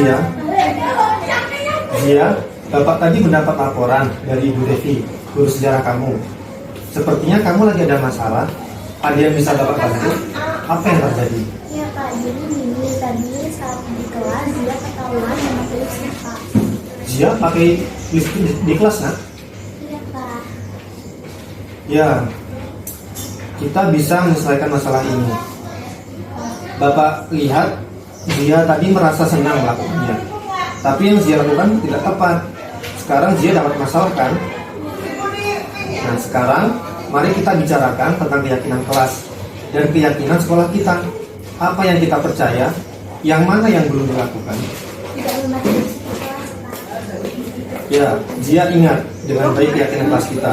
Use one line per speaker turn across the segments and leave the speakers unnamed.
Zia. Zia, Bapak tadi mendapat laporan dari Ibu Devi, guru sejarah kamu. Sepertinya kamu lagi ada masalah. Ada yang bisa Bapak bantu? Apa yang terjadi?
Iya Pak, jadi ini tadi saat di kelas dia ketahuan memakai lipstick Pak.
Zia pakai lipstick di kelas, nak?
Iya Pak.
Ya, kita bisa menyelesaikan masalah ini. Bapak lihat, Zia tadi merasa senang melakukannya. Tapi yang Zia lakukan tidak tepat. Sekarang Zia dapat masalah, kan? Nah, sekarang mari kita bicarakan tentang keyakinan kelas dan keyakinan sekolah kita. Apa yang kita percaya, yang mana yang belum dilakukan.
Tidak memakai lipstick di kelas Pak.
Ya, Zia ingat dengan baik keyakinan kelas kita.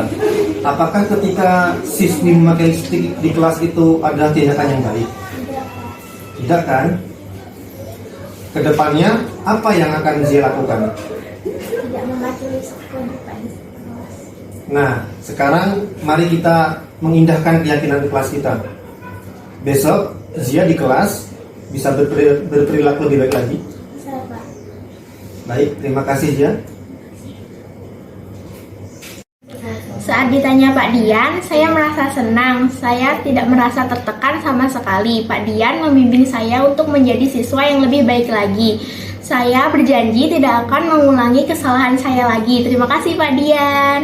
Apakah ketika siswi memakai lipstick di kelas itu adalah tindakan yang baik?
Tidak Pak.
Tidak, kan? Kedepannya, apa yang akan Zia lakukan?
Tidak memakai lipstick lagi Pak di kelas.
Nah, sekarang mari kita mengindahkan keyakinan kelas kita. Besok, Zia di kelas bisa berperilaku lebih baik lagi.
Bisa Pak.
Baik, terima kasih Zia.
Saat ditanya Pak Dian, saya merasa senang. Saya tidak merasa tertekan sama sekali. Pak Dian membimbing saya untuk menjadi siswa yang lebih baik lagi. Saya berjanji tidak akan mengulangi kesalahan saya lagi. Terima kasih Pak Dian.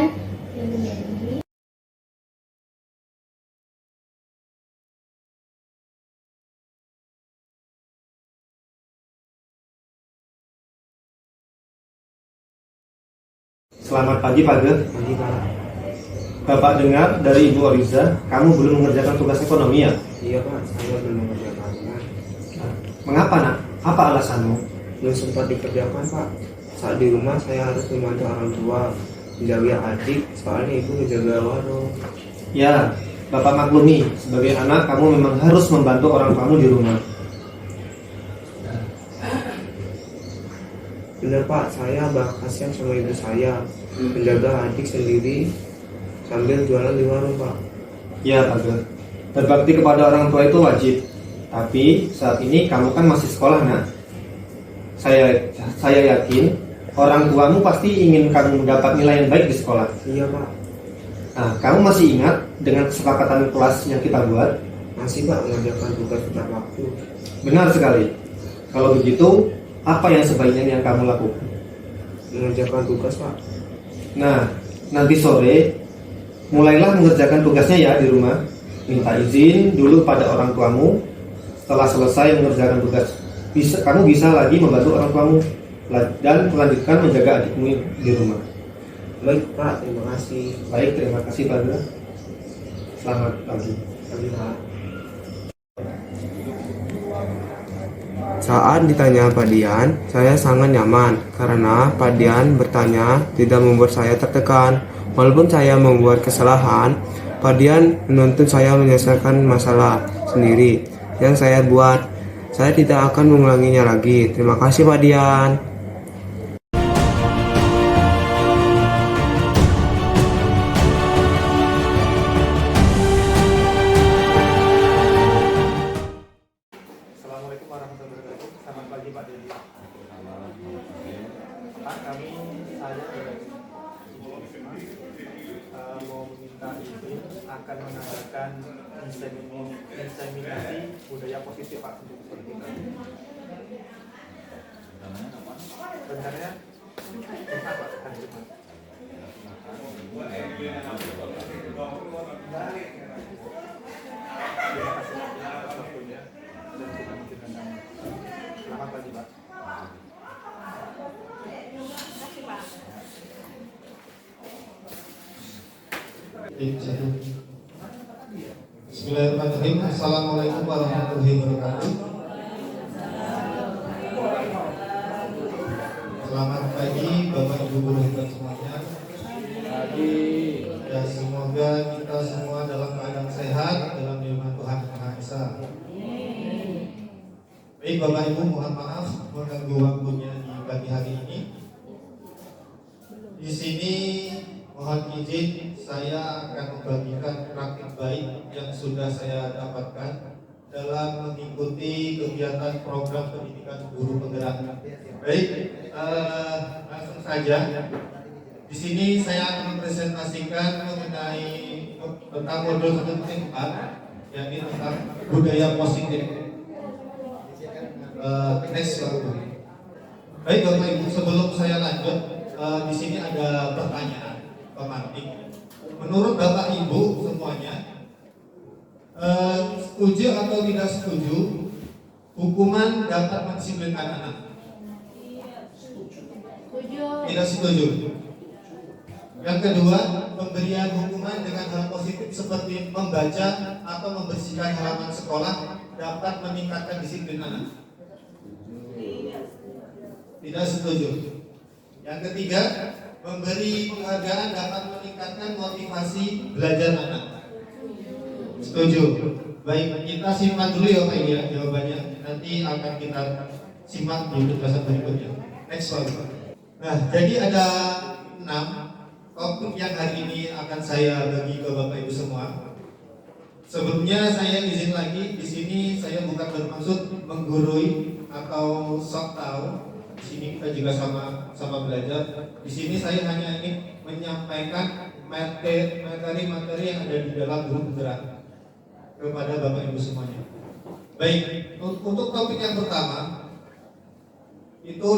Selamat pagi, Pak Ge. Bapak dengar dari Ibu Oriza, kamu belum mengerjakan tugas ekonomi, ya?
Iya Pak, saya belum mengerjakannya.
Mengapa, nak? Apa alasanmu?
Belum sempat dikerjakan Pak. Saat di rumah saya harus membantu orang tua, menjaga adik, soalnya ibu menjaga warung.
Ya, Bapak maklumi, sebagai anak kamu memang harus membantu orang kamu di rumah.
Bener Pak, saya kasihan sama ibu saya, menjaga adik sendiri sambil jualan di warung Pak.
Ya, Pak Ge. Berbakti kepada orang tua itu wajib. Tapi saat ini kamu kan masih sekolah, nak. Saya yakin orang tuamu pasti ingin kamu mendapat nilai yang baik di sekolah.
Iya Pak.
Nah, kamu masih ingat dengan kesepakatan kelas yang kita buat?
Masih Pak, mengerjakan tugas tepat waktu.
Benar sekali. Kalau begitu, apa yang sebaiknya yang kamu lakukan?
Mengerjakan tugas Pak.
Nah, nanti sore mulailah mengerjakan tugasnya ya di rumah. Minta izin dulu pada orang tuamu. Setelah selesai mengerjakan tugas, kamu bisa lagi membantu orang tuamu dan melanjutkan menjaga adikmu di rumah.
Baik Pak, terima kasih.
Baik, terima kasih Pak Ge. Selamat pagi.
Pagi Pak. Saat ditanya Pak Dian, saya sangat nyaman karena Pak Dian bertanya tidak membuat saya tertekan. Walaupun saya membuat kesalahan, Pak Dian menuntut saya menyelesaikan masalah sendiri yang saya buat. Saya tidak akan mengulanginya lagi. Terima kasih Pak Dian.
Assalamualaikum warahmatullahi wabarakatuh. Selamat pagi Pak Dedi. Pak, mau meminta izin akan mengadakan inseminasi budaya positif Pak untuk sekolah kita. Sebenarnya apa Pak? Terima kasih atas waktunya dan kita mengizinkan kami. Selamat pagi Pak.
Bismillahirrahmanirrahim. Assalamualaikum warahmatullahi wabarakatuh. Selamat pagi Bapak Ibu guru kita semuanya. Ya, semoga kita semua dalam keadaan sehat dalam naungan Tuhan Yang Maha Esa. Baik Bapak Ibu, mohon maaf mengganggu waktunya di pagi hari ini. Di sini mohon izin saya akan membagikan praktik baik yang sudah saya dapatkan dalam mengikuti kegiatan program pendidikan guru penggerak. Baik, langsung saja. Di sini saya akan mempresentasikan mengenai tentang modul 1.4, yakni tentang budaya positif. Next slide. Baik Bapak Ibu, sebelum saya lanjut, di sini ada pertanyaan pemantik. Menurut Bapak Ibu semuanya, setuju atau tidak setuju hukuman dapat mendisiplinkan anak? Tidak setuju. Yang kedua, pemberian hukuman dengan hal positif seperti membaca atau membersihkan halaman sekolah dapat meningkatkan disiplin anak? Tidak setuju. Yang ketiga, memberi penghargaan dapat meningkatkan motivasi belajar anak? Setuju. Baik, kita simak dulu ya Pak ya jawabannya. Nanti akan kita simak di penjelasan berikutnya. Next slide. Nah, jadi ada 6 topik yang hari ini akan saya bagi ke Bapak Ibu semua. Sebelumnya saya izin lagi, di sini saya bukan bermaksud menggurui atau sok tahu. Di sini kita juga sama belajar. Di sini saya hanya ingin menyampaikan materi-materi yang ada di dalam guru penggerak kepada Bapak Ibu semuanya. Baik, untuk topik yang pertama itu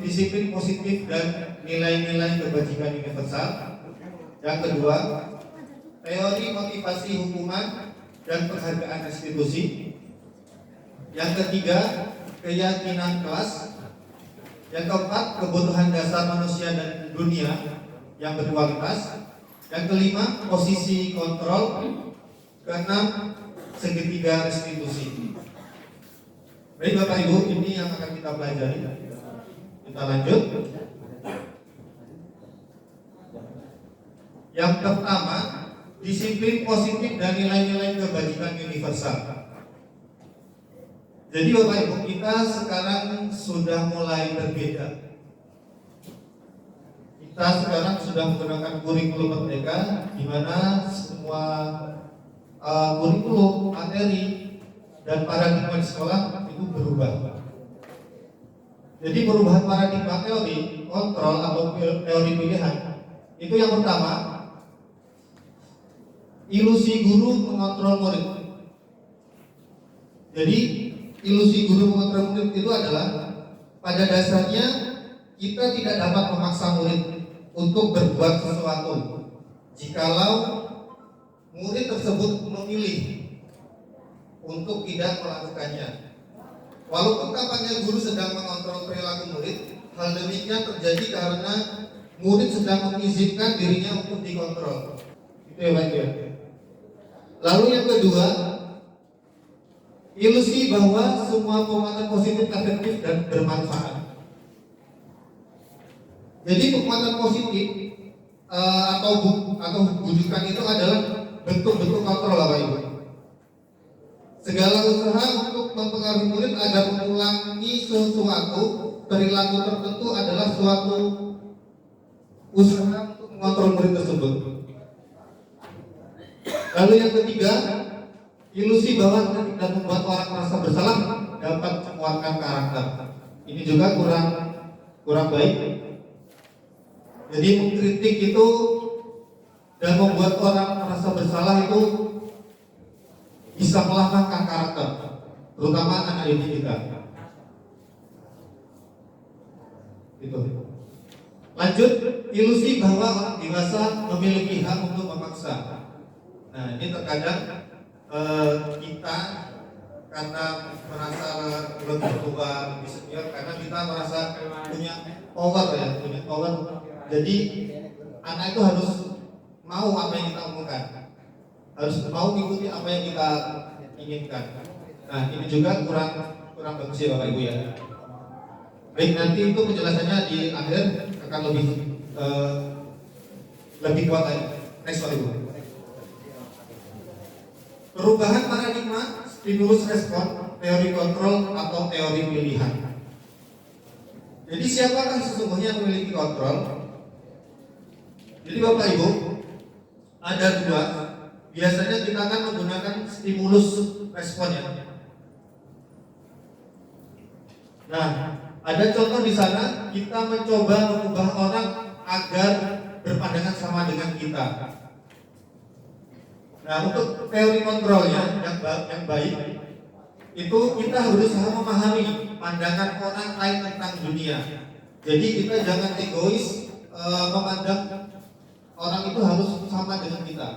disiplin positif dan nilai-nilai kebajikan universal. Yang kedua, teori motivasi hukuman dan penghargaan institusi. Yang ketiga, keyakinan kelas. Yang keempat, kebutuhan dasar manusia dan dunia yang berkualitas. Yang kelima, posisi kontrol. Keenam, segitiga restitusi. Baik Bapak Ibu, ini yang akan kita pelajari. Kita lanjut. Yang pertama, disiplin positif dan nilai-nilai kebajikan universal. Jadi Bapak Ibu, kita sekarang sudah mulai berbeda. Kita sekarang sudah menggunakan kurikulum merdeka, di mana semua kurikulum, materi, dan paradigma di sekolah itu berubah. Jadi perubahan paradigma teori, kontrol atau teori pilihan, itu yang pertama, ilusi guru mengontrol murid. Jadi ilusi guru mengontrol murid itu adalah pada dasarnya kita tidak dapat memaksa murid untuk berbuat sesuatu jikalau murid tersebut memilih untuk tidak melakukannya. Walaupun kapannya guru sedang mengontrol perilaku murid, hal demikian terjadi karena murid sedang mengizinkan dirinya untuk dikontrol. Itu ya Pak ya. Lalu yang kedua, ilusi bahwa semua penguatan positif efektif dan bermanfaat. Jadi penguatan positif atau bujukan itu adalah bentuk-bentuk kontrol Bapak Ibu. Segala usaha untuk mempengaruhi murid agar mengulangi sesuatu perilaku tertentu adalah suatu usaha untuk mengontrol murid tersebut. Lalu yang ketiga, ilusi bahwa tidak membuat orang merasa bersalah dapat menguatkan karakter. Ini juga kurang baik. Jadi mengkritik itu dan membuat orang merasa bersalah itu bisa melangkahkan karakter, terutama anak didik kita. Itu. Lanjut, ilusi bahwa orang dewasa memiliki hak untuk memaksa. Nah, ini terkadang kita karena merasa lebih tua, lebih senior, karena kita merasa punya power. Jadi anak itu harus mau apa yang kita omongkan, harus mau mengikuti apa yang kita inginkan. Nah, ini juga kurang bagus ya Bapak Ibu ya. Baik, nanti itu penjelasannya di akhir akan lebih kuat lagi. Next Bapak Ibu. Perubahan paradigma, stimulus respon, teori kontrol atau teori pilihan. Jadi siapakah sesungguhnya yang memiliki kontrol? Jadi Bapak Ibu, ada dua. Biasanya kita akan menggunakan stimulus responnya. Nah, ada contoh di sana kita mencoba mengubah orang agar berpandangan sama dengan kita. Nah, untuk teori kontrolnya yang baik itu kita berusaha memahami pandangan orang lain tentang dunia. Jadi kita jangan egois memandang orang itu harus sama dengan kita.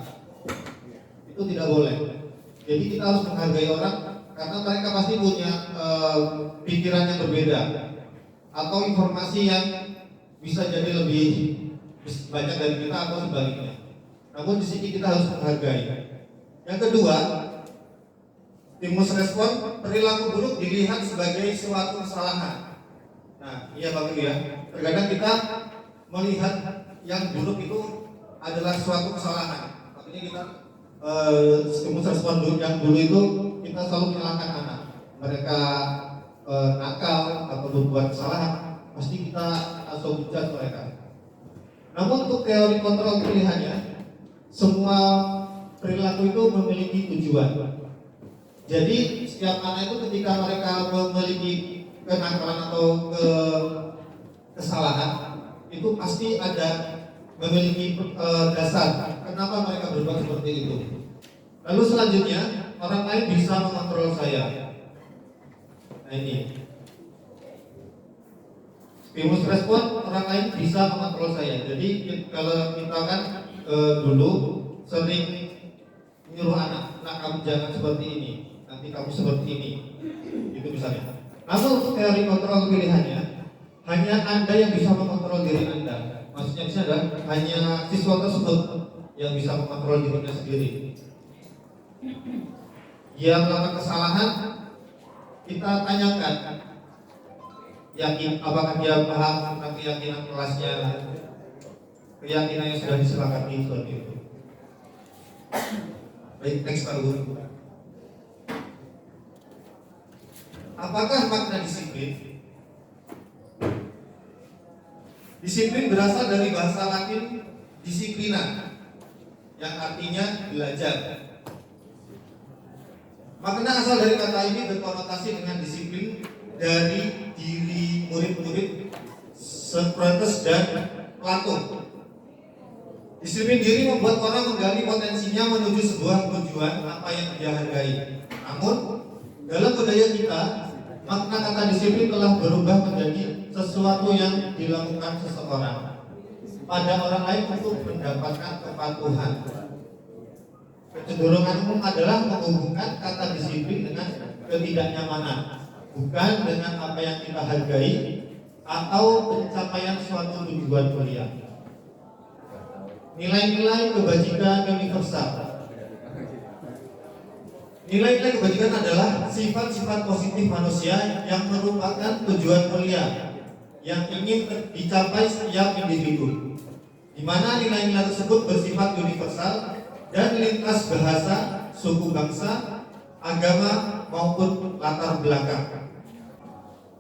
Itu tidak boleh. Jadi kita harus menghargai orang karena mereka pasti punya pikiran yang berbeda atau informasi yang bisa jadi lebih banyak dari kita atau sebaliknya. Namun di sini kita harus menghargai. Yang kedua, stimulus respon, perilaku buruk dilihat sebagai suatu kesalahan. Nah, iya Bapak Ibu ya. Terkadang kita melihat yang buruk itu adalah suatu kesalahan. Makanya kita stimulus respon yang dulu itu kita selalu menyalahkan anak. Mereka nakal atau berbuat kesalahan, pasti kita langsung judge mereka. Namun untuk teori kontrol pilihannya, semua perilaku itu memiliki tujuan. Jadi setiap anak itu ketika mereka memiliki kenakalan atau kesalahan, itu pasti ada memiliki dasar kenapa mereka berbuat seperti itu. Lalu selanjutnya orang lain bisa mengontrol saya. Nah ini stimulus respon, orang lain bisa mengontrol saya. Jadi kalau kita kan dulu sering menyuruh anak, nah kamu jangan seperti ini, nanti kamu seperti ini, itu misalnya. Namun untuk teori kontrol pilihannya, hanya Anda yang bisa mengontrol diri Anda. Maksudnya di sana adalah hanya siswa tersebut yang bisa mengontrol dirinya sendiri. Yang melakukan kesalahan, kita tanyakan, yakin apakah dia paham tentang keyakinan kelasnya, keyakinan yang sudah disepakati seperti itu. Baik, next Pak Guru. Apakah makna disiplin? Disiplin berasal dari bahasa Latin disiplina, yang artinya belajar. Makna asal dari kata ini berkonotasi dengan disiplin dari diri murid-murid Socrates dan Plato. Disiplin diri membuat orang menggali potensinya menuju sebuah tujuan apa yang dia hargai. Namun dalam budaya kita, makna kata disiplin telah berubah menjadi sesuatu yang dilakukan seseorang pada orang lain untuk mendapatkan kepatuhan. Kecenderungan umum adalah menghubungkan kata disiplin dengan ketidaknyamanan, bukan dengan apa yang kita hargai atau pencapaian suatu tujuan mulia. Nilai-nilai kebajikan universal. Nilai-nilai kebajikan adalah sifat-sifat positif manusia yang merupakan tujuan mulia yang ingin dicapai setiap individu, di mana nilai-nilai tersebut bersifat universal dan lintas bahasa, suku bangsa, agama maupun latar belakang.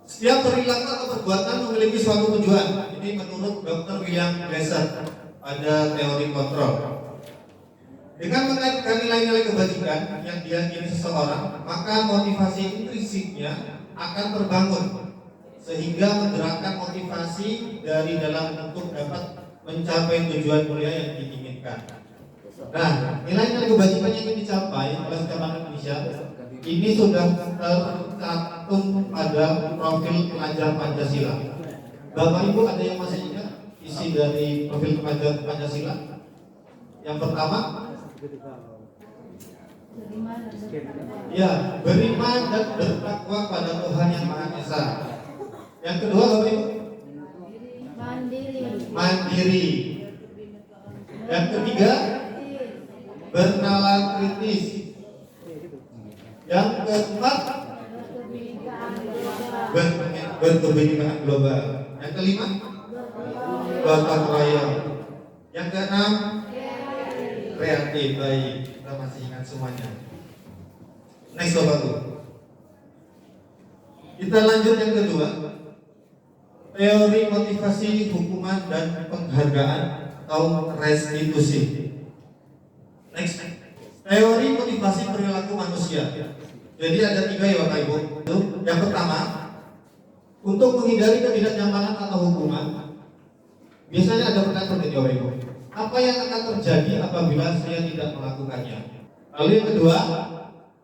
Setiap perilaku atau perbuatan memiliki suatu tujuan. Ini menurut Dr. William Glasser pada teori kontrol. Dengan mengaitkan nilai-nilai kebajikan yang diyakini seseorang, maka motivasi intrinsiknya akan terbangun sehingga menggerakkan motivasi dari dalam untuk dapat mencapai tujuan mulia yang diinginkan. Nah, nilai-nilai kebajikan yang ingin dicapai oleh setiap anak Indonesia ini sudah tercantum pada profil pelajar Pancasila. Bapak Ibu ada yang masih ingat isi dari profil pelajar Pancasila? Yang pertama, ya, beriman dan bertakwa pada Tuhan yang Maha Esa. Yang kedua, Bapak Ibu, mandiri. Yang ketiga, bernalar kritis. Yang keempat, berkebinekaan global. Yang kelima, gotong royong. Yang keenam, kreatif. Baik, kita masih ingat semuanya. Next Bapak Ibu. Kita lanjut yang kedua, teori motivasi hukuman dan penghargaan atau restitusi. Next, teori motivasi perilaku manusia. Jadi ada 3 ya Bapak Ibu. Yang pertama, Untuk menghindari ketidaknyamanan atau hukuman, biasanya ada pertanyaan seperti itu. Apa yang akan terjadi apabila saya tidak melakukannya? Lalu yang kedua,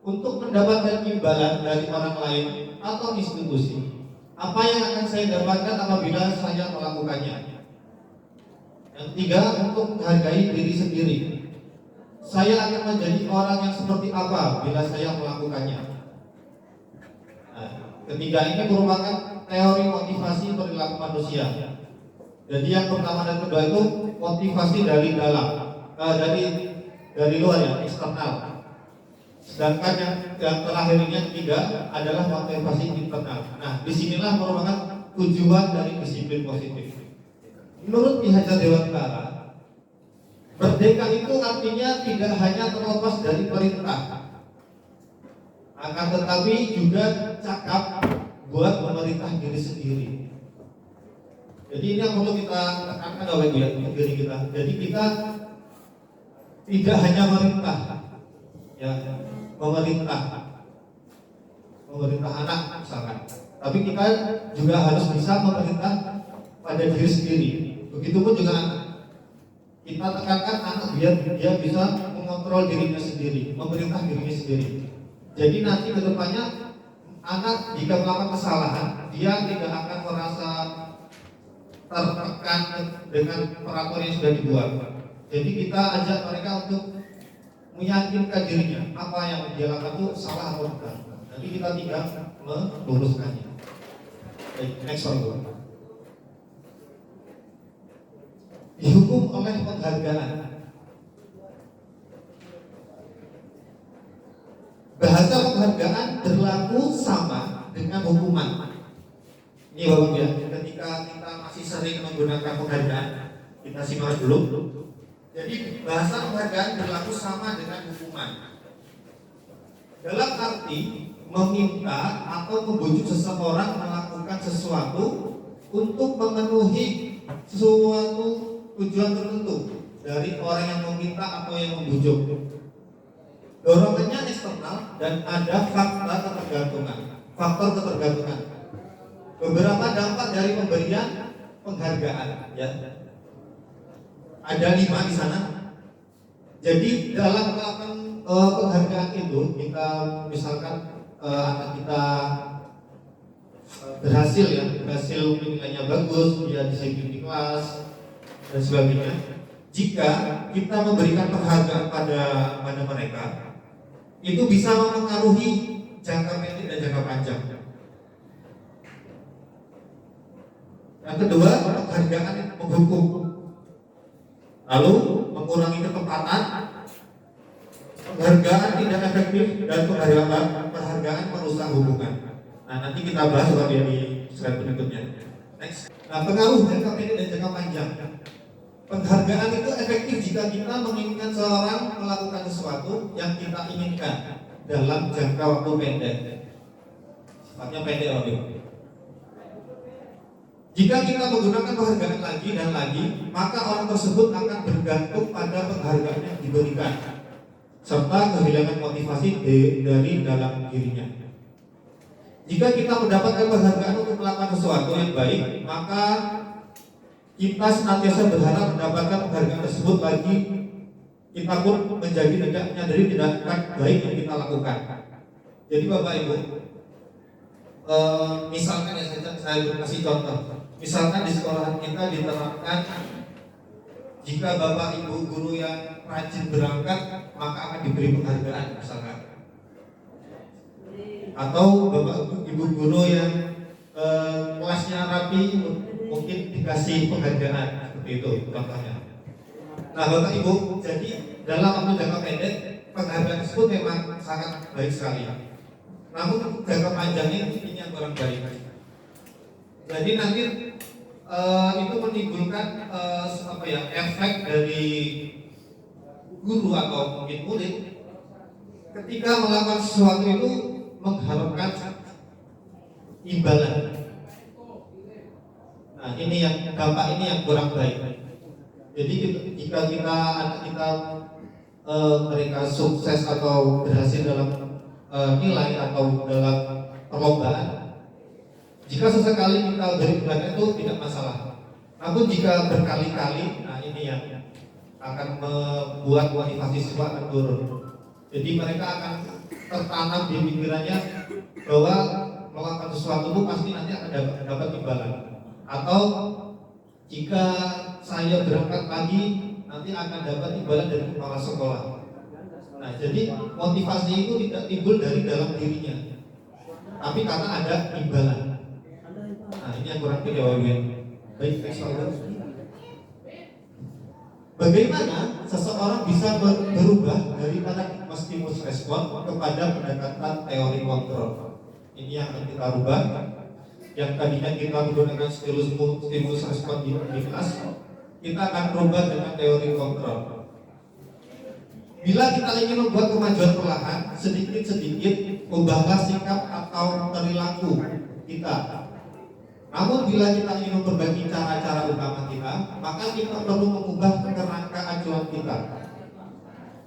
untuk mendapatkan imbalan dari orang lain atau institusi, apa yang akan saya dapatkan apabila saya melakukannya? Yang ketiga, untuk menghargai diri sendiri. Saya akan menjadi orang yang seperti apa bila saya melakukannya? Nah, ketiga ini merupakan teori motivasi perilaku manusia. Jadi yang pertama dan kedua itu motivasi dari dalam, dari luar ya, eksternal. Sedangkan yang terakhir ini yang ketiga adalah motivasi internal. Nah, disinilah merupakan tujuan dari disiplin positif. Menurut Ki Hajar Dewantara, merdeka itu artinya tidak hanya terlepas dari perintah, akan tetapi juga cakap buat memerintah diri sendiri. Jadi ini yang perlu kita tekankan oleh diri kita. Jadi kita tidak hanya merintah, ya, memerintah anak misalkan, tapi kita juga harus bisa memerintah pada diri sendiri. Begitupun juga anak. Kita tekankan anak biar dia bisa mengontrol dirinya sendiri, memerintah dirinya sendiri. Jadi nanti kedepannya anak jika melakukan kesalahan, dia tidak akan merasa tertekan dengan peraturan yang sudah dibuat. Jadi kita ajak mereka untuk meyakinkan dirinya apa yang dia lakukan itu salah atau bukan. Nanti kita tinggal meluruskannya. Baik, next one. Dihukum oleh penghargaan. Bahasa penghargaan berlaku sama dengan hukuman. Ini Bapak ya, ketika kita masih sering menggunakan penghargaan, kita simak dulu. Jadi bahasa penghargaan berlaku sama dengan hukuman. Dalam arti meminta atau membujuk seseorang melakukan sesuatu untuk memenuhi suatu tujuan tertentu dari orang yang meminta atau yang membujuk. Dorongannya eksternal dan ada faktor ketergantungan. Beberapa dampak dari pemberian penghargaan, ya. Ada 5 di sana. Jadi dalam melakukan penghargaan itu, kita misalkan anak kita berhasil nilainya bagus, dia disiplin di kelas dan sebagainya. Jika kita memberikan penghargaan pada mereka, itu bisa mempengaruhi jangka pendek dan jangka panjang. Yang kedua, penghargaan menghukum, lalu mengurangi ketepatan. Penghargaan tidak efektif dan penghargaan merusak hubungan. Nah, nanti kita bahas di slide berikutnya. Next. Nah, pengaruh jangka pendek dan jangka panjang. Penghargaan itu efektif jika kita menginginkan seseorang melakukan sesuatu yang kita inginkan dalam jangka waktu pendek. Sifatnya pendek, Bapak. Jika kita menggunakan penghargaan lagi dan lagi, maka orang tersebut akan bergantung pada penghargaan yang diberikan, serta kehilangan motivasi dari dalam dirinya. Jika kita mendapatkan penghargaan untuk melakukan sesuatu yang baik, maka kita senantiasa berharap mendapatkan penghargaan tersebut lagi. Kita pun menjadi tidak menyadari tindakan baik yang kita lakukan. Jadi Bapak Ibu, misalkan ya, saya kasih contoh. Misalkan di sekolah kita diterapkan, jika Bapak Ibu guru yang rajin berangkat, maka akan diberi penghargaan misalkan. Atau Bapak Ibu guru yang kelasnya rapi, mungkin dikasih penghargaan seperti itu contohnya. Nah Bapak Ibu, jadi dalam waktu jangka pendek penghargaan tersebut memang sangat baik sekali. Namun jangka panjangnya ini yang kurang baik. Jadi nanti itu menimbulkan efek dari guru atau mungkin murid ketika melakukan sesuatu itu mengharapkan imbalan. Nah ini yang dampak ini yang kurang baik. Jadi jika anak kita mereka sukses atau berhasil dalam nilai atau dalam perlombaan, Jika sesekali kita beri penghargaan itu tidak masalah. Namun jika berkali-kali, nah ini yang akan membuat motivasi siswa akan turun. Jadi mereka akan tertanam di pikirannya bahwa melakukan sesuatu itu pasti nanti akan dapat imbalan. Atau jika saya berangkat pagi nanti akan dapat imbalan dari kepala sekolah. Nah, jadi motivasi itu tidak timbul dari dalam dirinya, tapi karena ada imbalan. Nah, ini yang kurang jawabannya. Baik, bagaimana seseorang bisa berubah dari paradigma stimulus respon kepada pendekatan teori kontrol? Ini yang akan kita rubah. Yang tadinya kita menggunakan stimulus respon di kelas, kita akan rubah dengan teori kontrol. Bila kita ingin membuat kemajuan perlahan, sedikit-sedikit ubahlah sikap atau perilaku kita. Namun bila kita ingin memperbaiki cara-cara utama kita, maka kita perlu mengubah kerangka acuan kita.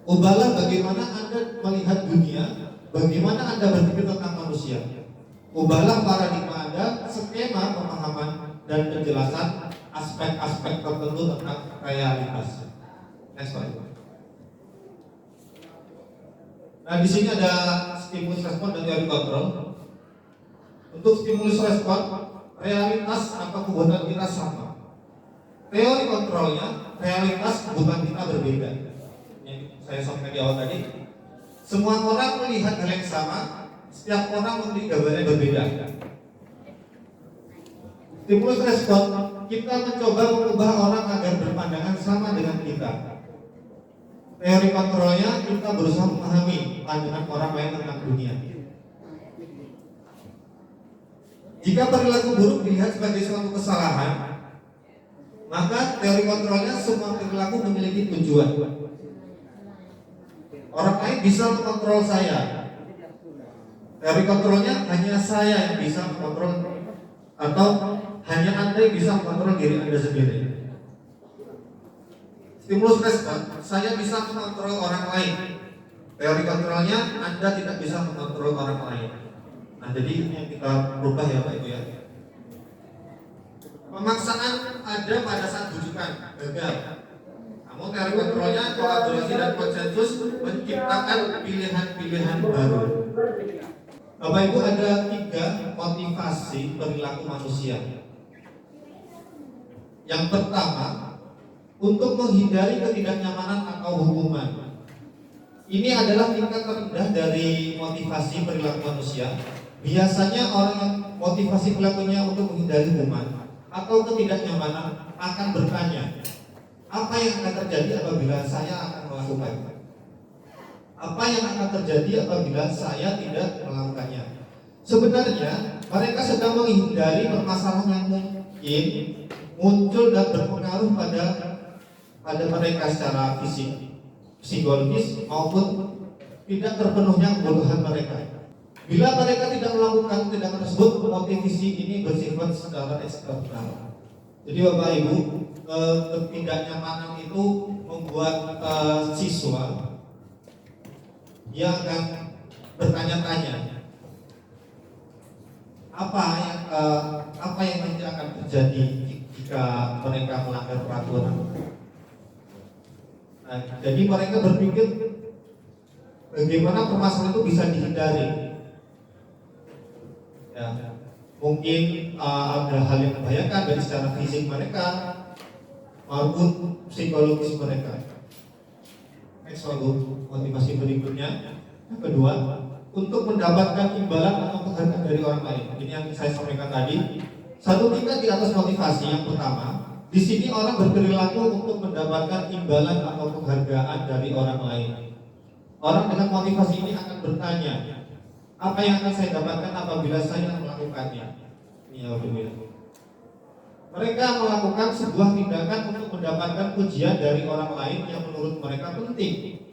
Ubahlah bagaimana Anda melihat dunia, bagaimana Anda berpikir tentang manusia. Ubahlah paradigma Anda, skema pemahaman dan penjelasan aspek-aspek tertentu tentang realitas. Next slide. Nah, di sini ada stimulus respon dan teori kontrol. Untuk stimulus respon, realitas atau kebutuhan kita sama. Teori kontrolnya, realitas kebutuhan kita berbeda. Yang saya sampaikan di awal tadi, semua orang melihat hal yang sama, setiap orang memiliki gambaran berbeda. Stimulus respon, kita mencoba mengubah orang agar berpandangan sama dengan kita. Teori kontrolnya, kita berusaha memahami pandangan orang lain tentang dunia. Jika perilaku buruk dilihat sebagai suatu kesalahan, maka teori kontrolnya semua perilaku memiliki tujuan. Orang lain bisa mengontrol saya. Teori kontrolnya hanya saya yang bisa mengontrol, atau hanya Anda yang bisa mengontrol diri Anda sendiri. Stimulus respon, saya bisa mengontrol orang lain. Teori kontrolnya, Anda tidak bisa mengontrol orang lain. Nah, jadi ini yang kita rubah ya Pak Ibu ya. Pemaksaan ada pada saat bujukan gagal. Namun teori kontrolnya, kolaborasi dan konsensus menciptakan pilihan-pilihan baru. Bapak Ibu, ada 3 motivasi perilaku manusia. Yang pertama, untuk menghindari ketidaknyamanan atau hukuman. Ini adalah tingkat terendah dari motivasi perilaku manusia. Biasanya orang yang motivasi perilakunya untuk menghindari hukuman atau ketidaknyamanan akan bertanya, apa yang akan terjadi apabila saya akan melakukannya? Apa yang akan terjadi apabila saya tidak melakukannya? Sebenarnya mereka sedang menghindari permasalahan yang mungkin muncul dan berpengaruh pada mereka secara fisik, psikologis maupun tidak terpenuhnya kebutuhan mereka. Bila mereka tidak melakukan tindakan tersebut, motivasi ini bersifat secara eksternal. Jadi Bapak Ibu, ketidaknyamanan itu membuat siswa dia akan bertanya-tanya apa yang nanti akan terjadi jika mereka melanggar peraturan. Nah, jadi mereka berpikir bagaimana permasalahan itu bisa dihindari. Ya, mungkin ada hal yang membahayakan dari secara fisik mereka maupun psikologis mereka. Next lagu motivasi berikutnya. Yang kedua, untuk mendapatkan imbalan atau penghargaan dari orang lain. Ini yang saya sampaikan tadi. Satu tingkat di atas motivasi yang pertama. Di sini orang berperilaku untuk mendapatkan imbalan atau penghargaan dari orang lain. Orang dengan motivasi ini akan bertanya, apa yang akan saya dapatkan apabila saya melakukannya? Ini yang berbeda. Mereka melakukan sebuah tindakan untuk mendapatkan pujian dari orang lain yang menurut mereka penting,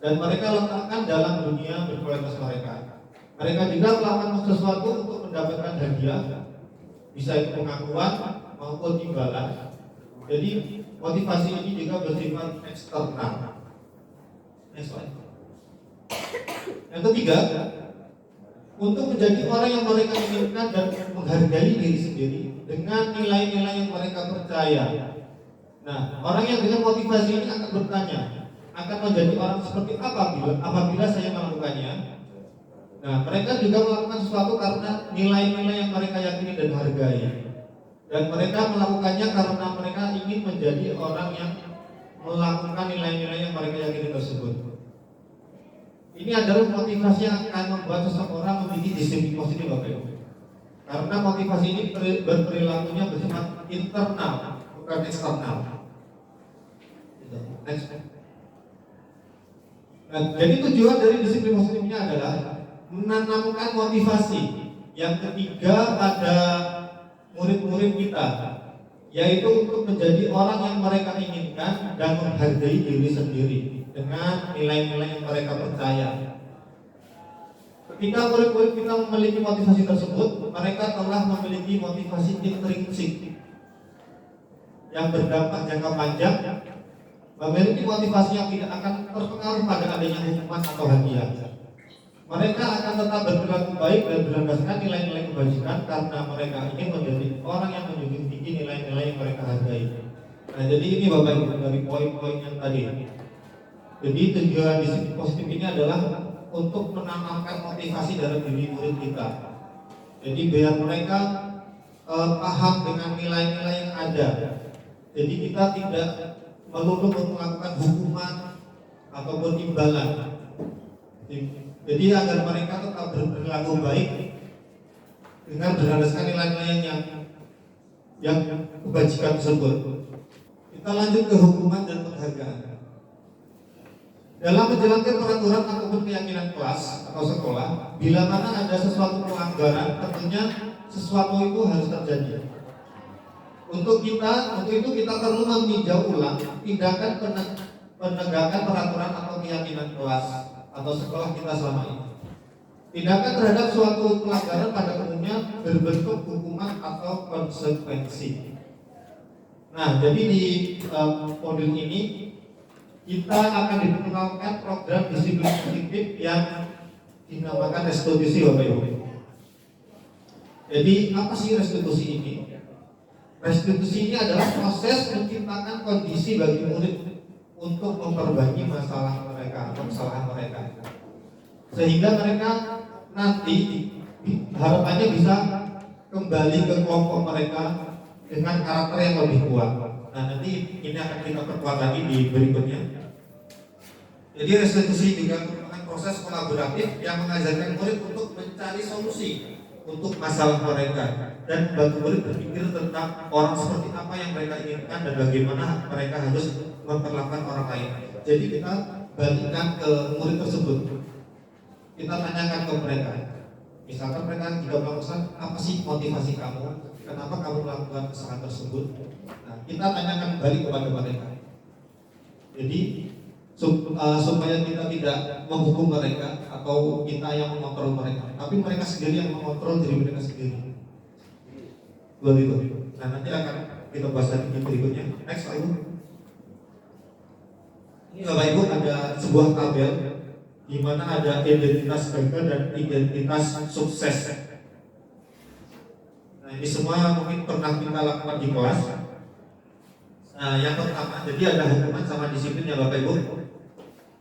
dan mereka letakkan dalam dunia berkualitas mereka. Mereka juga melakukan sesuatu untuk mendapatkan hadiah, bisa itu pengakuan maupun imbalan. Jadi motivasi ini juga bersifat eksternal. Next slide. Yang ketiga, untuk menjadi orang yang mereka inginkan dan menghargai diri sendiri dengan nilai-nilai yang mereka percaya. Nah, orang yang dengan motivasi ini akan bertanya, akan menjadi orang seperti apa apabila saya melakukannya. Nah, mereka juga melakukan sesuatu karena nilai-nilai yang mereka yakini dan hargai. Dan mereka melakukannya karena mereka ingin menjadi orang yang melakukan nilai-nilai yang mereka yakini tersebut. Ini adalah motivasi yang akan membuat seseorang memiliki disiplin positif, Bapak Ibu. Karena motivasi ini berperilakunya bersifat internal, bukan eksternal. Next. Nah, jadi tujuan dari disiplin positifnya adalah menanamkan motivasi yang ketiga pada murid-murid kita, yaitu untuk menjadi orang yang mereka inginkan dan menghargai diri sendiri dengan nilai-nilai yang mereka percaya. Ketika murid-murid kita memiliki motivasi tersebut, mereka telah memiliki motivasi intrinsik yang berdampak jangka panjang, memiliki motivasi yang tidak akan terpengaruh pada adanya hukuman atau hadiah. Mereka akan tetap berperilaku baik dan berlandaskan nilai-nilai kebajikan karena mereka ingin menjadi orang yang menjunjung tinggi nilai-nilai yang mereka hargai. Nah, jadi ini Bapak Ibu dari poin-poin yang tadi. Jadi tujuan disiplin positif ini adalah untuk menanamkan motivasi dalam diri murid kita. Jadi biar mereka paham dengan nilai-nilai yang ada. Jadi kita tidak melulu melakukan hukuman ataupun imbalan. Jadi agar mereka tetap berperilaku baik dengan berlandaskan nilai-nilai yang kebajikan tersebut. Kita lanjut ke hukuman dan penghargaan. Dalam menjalankan peraturan ataupun keyakinan kelas atau sekolah, bila mana ada sesuatu pelanggaran, tentunya sesuatu itu harus terjadi. Untuk itu kita perlu meninjau ulang tindakan penegakan peraturan atau keyakinan kelas atau sekolah kita selama ini. Tindakan terhadap suatu pelanggaran pada umumnya berbentuk hukuman atau konsekuensi. Nah, jadi di modul ini kita akan diperkenalkan program disiplin positif yang dinamakan restitusi, Bapak Ibu. Jadi apa sih restitusi ini? Restitusi ini adalah proses menciptakan kondisi bagi murid untuk memperbaiki masalah mereka atau kesalahan mereka, sehingga mereka nanti harapannya bisa kembali ke kelompok mereka dengan karakter yang lebih kuat. Nah, nanti ini akan kita perkuat lagi di berikutnya. Jadi restitusi juga merupakan proses kolaboratif yang mengajarkan murid untuk mencari solusi untuk masalah mereka dan membantu murid berpikir tentang orang seperti apa yang mereka inginkan dan bagaimana mereka harus memperlakukan orang lain. Jadi kita balikkan ke murid tersebut, kita tanyakan ke mereka. Misalkan mereka juga melakukan apa sih motivasi kamu, kenapa kamu melakukan kesalahan tersebut. Nah, kita tanyakan balik kepada mereka. Jadi supaya kita tidak menghukum mereka atau kita yang mengontrol mereka, tapi mereka sendiri yang mengontrol diri mereka sendiri. Begitu. Nah, nanti akan kita bahas lagi di berikutnya. Next, Pak Ibu. Ini Bapak Ibu ada sebuah tabel di mana ada identitas gagal dan identitas sukses. Nah, ini semua mungkin pernah kita lakukan di kelas. Nah, yang pertama, jadi ada hukuman sama disiplin ya Bapak Ibu.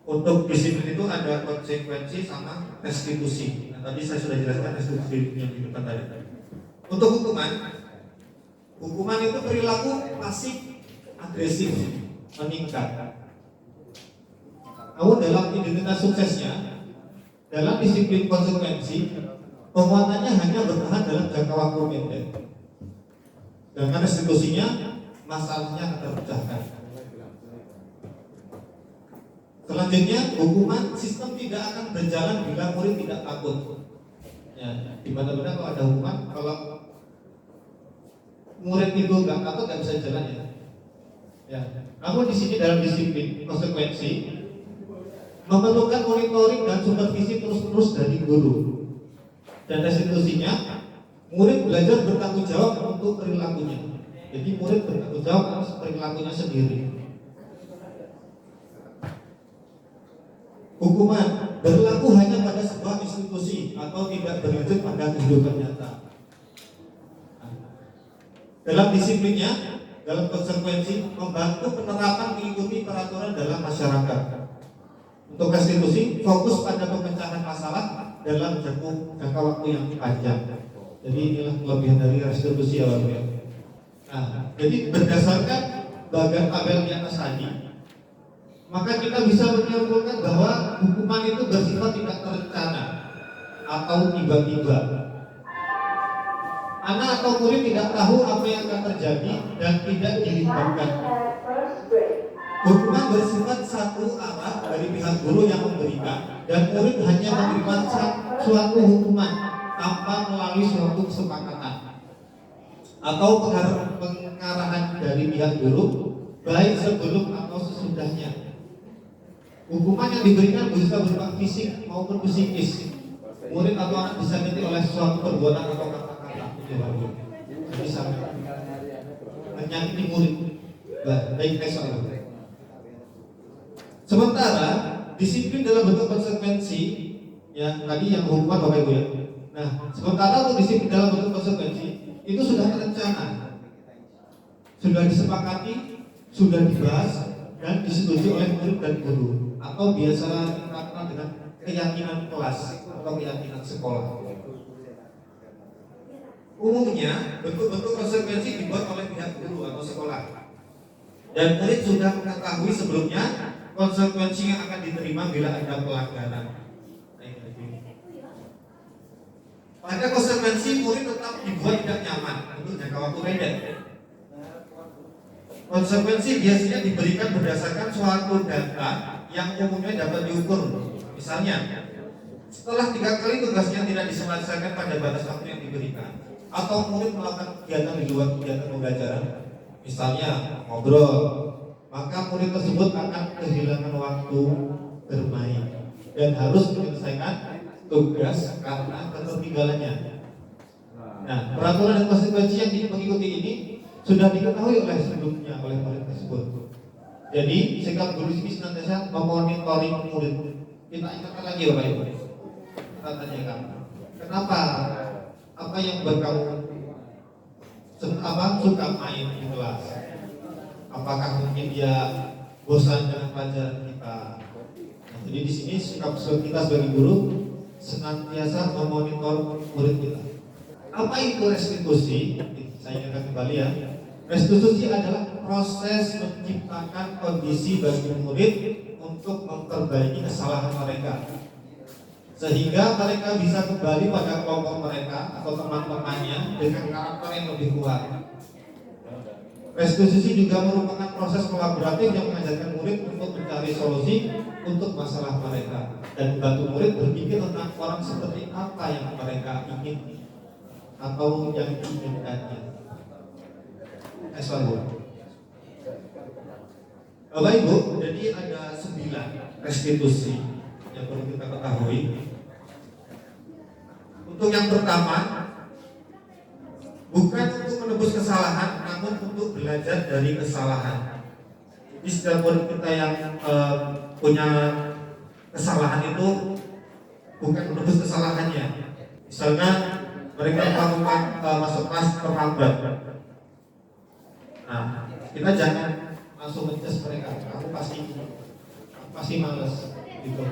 Untuk disiplin itu ada konsekuensi sama restitusi. Nah, tadi saya sudah jelaskan restitusi yang di depan tadi. Untuk hukuman itu perilaku pasif agresif meningkat. Namun dalam identitas suksesnya, dalam disiplin konsekuensi, penguatannya hanya bertahan dalam jangka waktu pendek. Dengan restitusinya, masalahnya akan terpecahkan. Selanjutnya, hukuman sistem tidak akan berjalan bila murid tidak takut. Ya, di mana-mana kalau ada hukuman, kalau murid itu nggak takut nggak bisa jalan ya. Ya, namun di sini dalam disiplin konsekuensi memerlukan monitoring dan supervisi terus-menerus dari guru. Dan restitusinya, murid belajar bertanggung jawab untuk perilakunya. Jadi murid bertanggung jawab atas perilakunya sendiri. Hukuman berlaku hanya pada sebuah restitusi atau tidak berlanjut pada kehidupan nyata. Dalam disiplinnya, dalam konsekuensi, membantu penerapan mengikuti peraturan dalam masyarakat. Untuk restitusi, fokus pada pemecahan masalah dalam jangka waktu yang panjang. Jadi inilah kelebihan dari restitusi ya Bapak. Nah, jadi berdasarkan bagian tabel di atas tadi, maka kita bisa menyimpulkan bahwa hukuman itu bersifat tidak terencana atau tiba-tiba. Anak atau murid tidak tahu apa yang akan terjadi dan tidak dilibatkan. Hukuman bersifat satu arah dari pihak guru yang memberikan, dan murid hanya menerima suatu hukuman tanpa melalui suatu kesepakatan atau pengarahan dari pihak guru, baik sebelum atau sesudahnya. Hukuman yang diberikan bisa berupa fisik maupun psikis. Murid atau anak disakiti oleh suatu perbuatan atau kata-kata. Jadi sampai menyakiti murid. Baik soal. Sementara disiplin dalam bentuk konsekuensi, ya tadi yang hukuman Bapak Ibu ya. Nah, sementara untuk disiplin dalam bentuk konsekuensi itu sudah terencana, sudah disepakati, sudah dibahas dan disetujui oleh murid dan guru, atau biasa kita kenal dengan keyakinan kelas atau keyakinan sekolah. Umumnya bentuk-bentuk konsekuensi dibuat oleh pihak guru atau sekolah, dan murid sudah mengetahui sebelumnya konsekuensi yang akan diterima bila ada pelanggaran. Pada konsekuensi, murid tetap dibuat tidak nyaman untuk jangka waktu pendek. Konsekuensi biasanya diberikan berdasarkan suatu data yang umumnya dapat diukur. Misalnya, setelah 3 kali tugasnya tidak diselesaikan pada batas waktu yang diberikan, atau murid melakukan kegiatan di luar kegiatan pembelajaran, misalnya ngobrol, maka murid tersebut akan kehilangan waktu bermain dan harus menyelesaikan tugas karena ketertinggalannya. Nah, peraturan dan konsekuensi yang mengikuti ini sudah diketahui oleh sebelumnya oleh murid tersebut. Jadi sikap guru ini senantiasa memonitoring murid. Kita ingatkan lagi Bapak Ibu. Kita tanyakan, kenapa? Apa yang buat kamu suka main di kelas? Apakah mungkin dia bosan dengan pelajaran kita? Nah, jadi di sini sikap kita sebagai guru senantiasa memonitor murid kita. Apa itu restitusi? Saya ingatkan kembali ya. Restitusi adalah proses menciptakan kondisi bagi murid untuk memperbaiki kesalahan mereka, sehingga mereka bisa kembali pada kelompok mereka atau teman-temannya dengan karakter yang lebih kuat. Restitusi juga merupakan proses kolaboratif yang mengajarkan murid untuk mencari solusi untuk masalah mereka dan membantu murid berpikir tentang orang seperti apa yang mereka ingin atau yang diinginkannya. Bapak Ibu, jadi ada 9 restitusi yang perlu kita ketahui. Untuk yang pertama, bukan untuk menebus kesalahan, namun untuk belajar dari kesalahan. Jadi setiap murid kita yang punya kesalahan itu bukan menebus kesalahannya. Misalnya mereka melakukan masuk kelas terlambat. Nah, kita jangan langsung menjudge mereka. Kamu pasti malas gitu.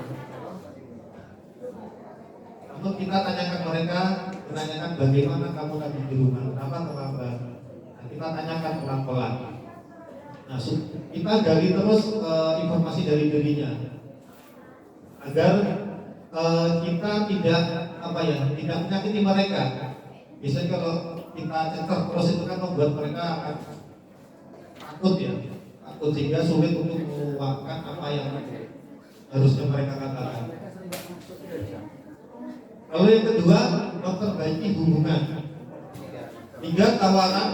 Namun kita tanyakan mereka, menanyakan bagaimana kamu tadi di rumah, kenapa terlambat. Nah, kita tanyakan pelan-pelan. Nah, kita gali terus informasi dari dirinya agar kita tidak tidak menyakiti mereka. Biasanya kalau kita cetar terus itu kan membuat mereka akan takut sehingga sulit untuk mengungkapkan apa yang harusnya mereka katakan. Lalu yang kedua, memperbaiki hubungan. 3, tawaran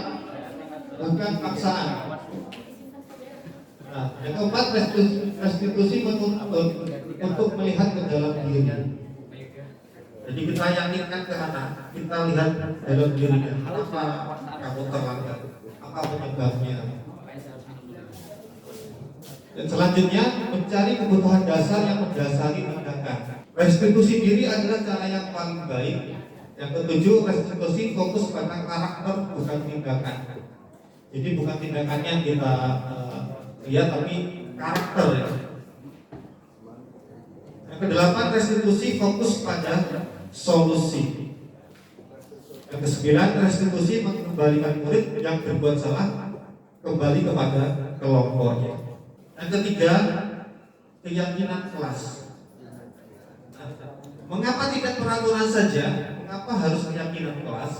bukan paksaan. Nah, yang keempat, restitusi menuntut untuk melihat ke dalam diri. Jadi kita yakinkan ke anak, kita lihat dalam dirinya, kenapa kamu terlambat, apa penyebabnya. Dan selanjutnya, mencari kebutuhan dasar yang mendasari tindakan. Restitusi diri adalah cara yang paling baik. Yang ketujuh, restitusi fokus pada karakter bukan tindakan. Jadi bukan tindakannya yang kita lihat, tapi karakter ya. Yang kedelapan, restitusi fokus pada solusi. Yang kesembilan, restitusi mengembalikan murid yang berbuat salah kembali kepada kelompoknya. Yang ketiga, keyakinan kelas. Mengapa tidak peraturan saja? Mengapa harus keyakinan kelas?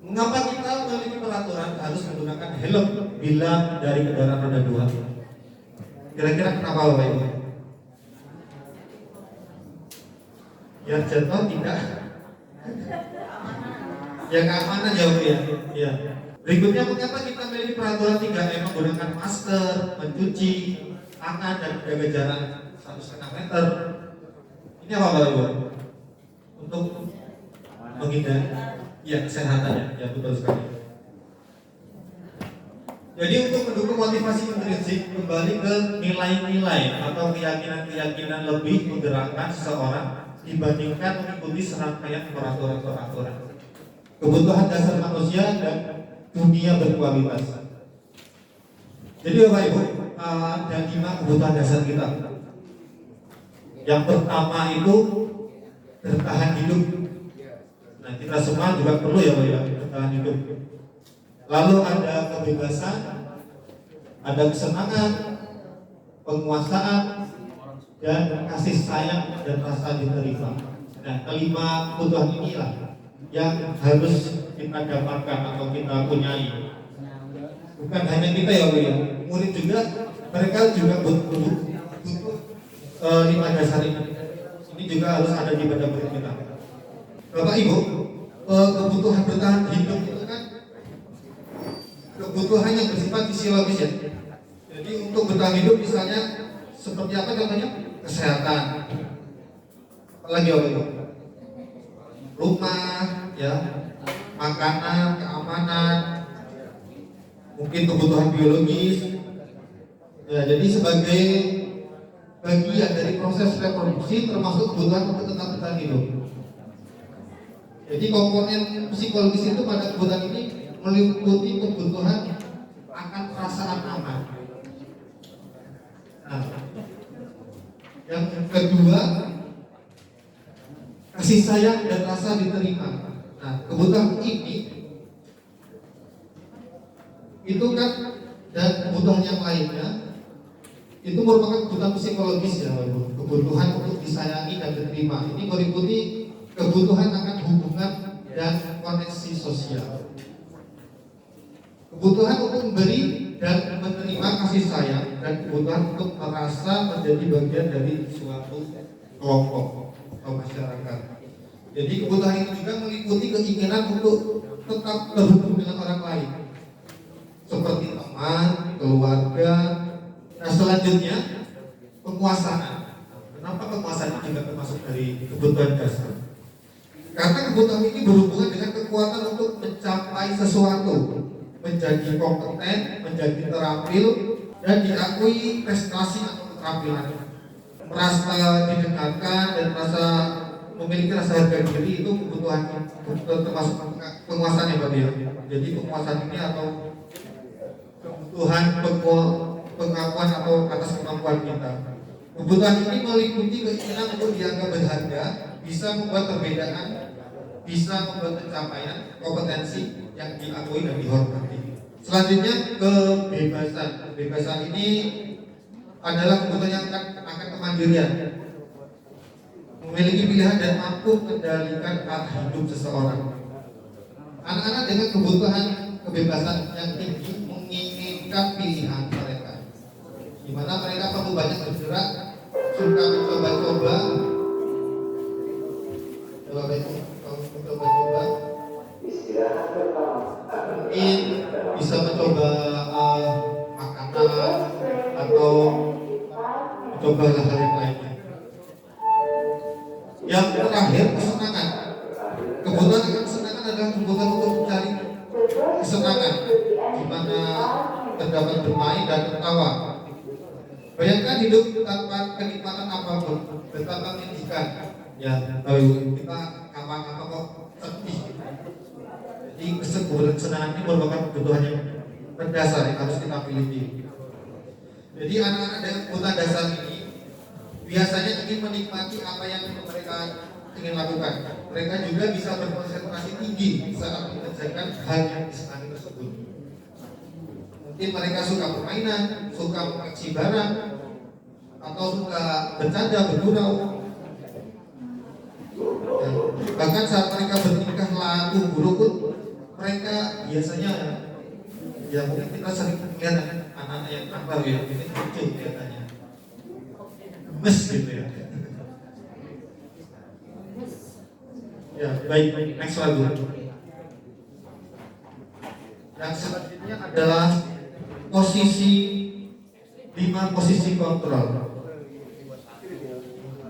Mengapa kita memiliki peraturan harus menggunakan helm bila dari kendaraan roda 2? Kira-kira kenapa Bapak Ibu? Biar jatuh tidak? Ya keamanan ya Bu ya. Ya. Berikutnya, mengapa kita memiliki peraturan 3M menggunakan masker, mencuci tangan dan menjaga jarak 1,5 meter? Ini apa Bapak Ibu? Untuk menghindari ya kesehatannya, ya betul sekali. Jadi untuk mendukung motivasi intrinsik, kembali ke nilai-nilai atau keyakinan-keyakinan lebih menggerakkan seseorang dibandingkan mengikuti serangkaian peraturan-peraturan. Kebutuhan dasar manusia dan dunia berkualitas. Jadi Bapak Ibu, ada 5 kebutuhan dasar kita. Yang pertama itu bertahan hidup. Nah, kita semua juga perlu ya Pak ya, bertahan hidup. Lalu ada kebebasan, ada kesenangan, penguasaan, dan kasih sayang dan rasa diterima. Nah, kelima kebutuhan inilah yang harus kita dapatkan atau kita punyai. Bukan hanya kita ya Bu ya, murid juga, mereka juga butuh 5 dasar ini. Ini juga harus ada di pada murid kita. Bapak Ibu, kebutuhan bertahan hidup itu kan kebutuhan yang bersifat fisiologis ya. Jadi untuk bertahan hidup misalnya seperti apa contohnya? Kesehatan. Apalagi Bapak Ibu? Rumah, ya, makanan, keamanan, mungkin kebutuhan biologis. Ya, jadi sebagai bagian dari proses reproduksi termasuk kebutuhan untuk tetap bertahan hidup. Jadi komponen psikologis itu pada kebutuhan ini meliputi kebutuhan akan perasaan aman. Nah, yang kedua, kasih sayang dan rasa diterima. Nah, kebutuhan ini itu kan dan kebutuhan yang lainnya itu merupakan kebutuhan psikologis ya, kebutuhan untuk disayangi dan diterima. Ini meliputi kebutuhan akan hubungan dan koneksi sosial. Kebutuhan untuk memberi dan menerima kasih sayang, dan kebutuhan untuk merasa menjadi bagian dari suatu kelompok atau masyarakat. Jadi kebutuhan itu juga meliputi keinginan untuk tetap terhubung dengan orang lain, seperti teman, keluarga. Nah, selanjutnya penguasaan. Kenapa penguasaan juga termasuk dari kebutuhan dasar? Karena kebutuhan ini berhubungan dengan kekuatan untuk mencapai sesuatu, menjadi kompeten, menjadi terampil, dan diakui prestasi atau keterampilan. Merasa didengarkan dan merasa memiliki rasa harga diri itu kebutuhan termasuk penguasaan ya Pak ya. Jadi penguasaan ini atau kebutuhan pengakuan atau atas kemampuan kita. Kebutuhan ini meliputi keinginan untuk dianggap berharga, bisa membuat perbedaan, bisa membuat pencapaian, kompetensi yang diakui dan dihormati. Selanjutnya kebebasan. Kebebasan ini adalah kebutuhan yang akan kemandirian, memiliki pilihan dan mampu mengendalikan arah hidup seseorang. Anak-anak dengan kebutuhan kebebasan yang tinggi menginginkan pilihan mereka, di mana mereka perlu banyak bergerak, suka mencoba-coba, mungkin bisa mencoba makanan atau mencoba hal-hal yang lainnya. Yang terakhir, kesenangan. Kebutuhan kesenangan adalah kebutuhan untuk mencari kesenangan, di mana terdapat bermain dan tertawa. Bayangkan hidup tanpa kenikmatan apapun, tanpa pendidikan. Ya, tahu kita ngapa-ngapa kok sedih. Jadi kesenangan ini merupakan kebutuhan yang mendasar yang harus kita miliki. Jadi anak-anak dengan kebutuhan dasar ini biasanya ingin menikmati apa yang mereka ingin lakukan. Mereka juga bisa berkonsentrasi tinggi saat mengerjakan hal yang disenangi tersebut. Mungkin mereka suka permainan, suka mengoleksi barang, atau suka bercanda, bergurau. Bahkan saat mereka bertingkah laku buruk pun mereka biasanya, ya mungkin kita sering lihat anak-anak yang nakal ya, ini lucu kelihatannya, gemes gitu ya. Ya baik, next lagu. Yang selanjutnya adalah posisi 5 posisi kontrol.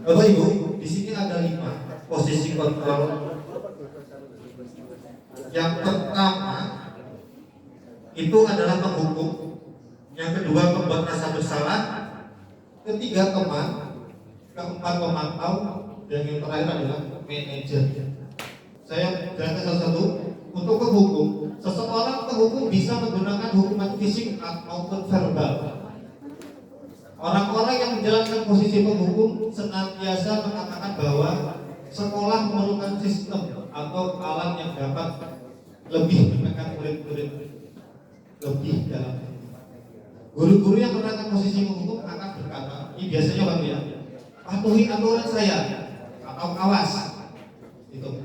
Bapak Ibu, di sini ada 5 posisi kontrol. Yang pertama itu adalah penghukum, yang kedua membuat rasa bersalah, ketiga teman, keempat pemantau, dan yang terakhir adalah manajer. Saya jelaskan satu-satu. Untuk penghukum, seseorang penghukum bisa menggunakan hukuman fisik maupun verbal. Orang-orang yang menjalankan posisi penghukum senantiasa mengatakan bahwa sekolah memerlukan sistem atau alat yang dapat lebih menekan murid-murid lebih dalam. Guru-guru yang menerapkan posisi penghukum akan berkata, ini biasanya Bapak ya, patuhi aturan saya atau awas. Itu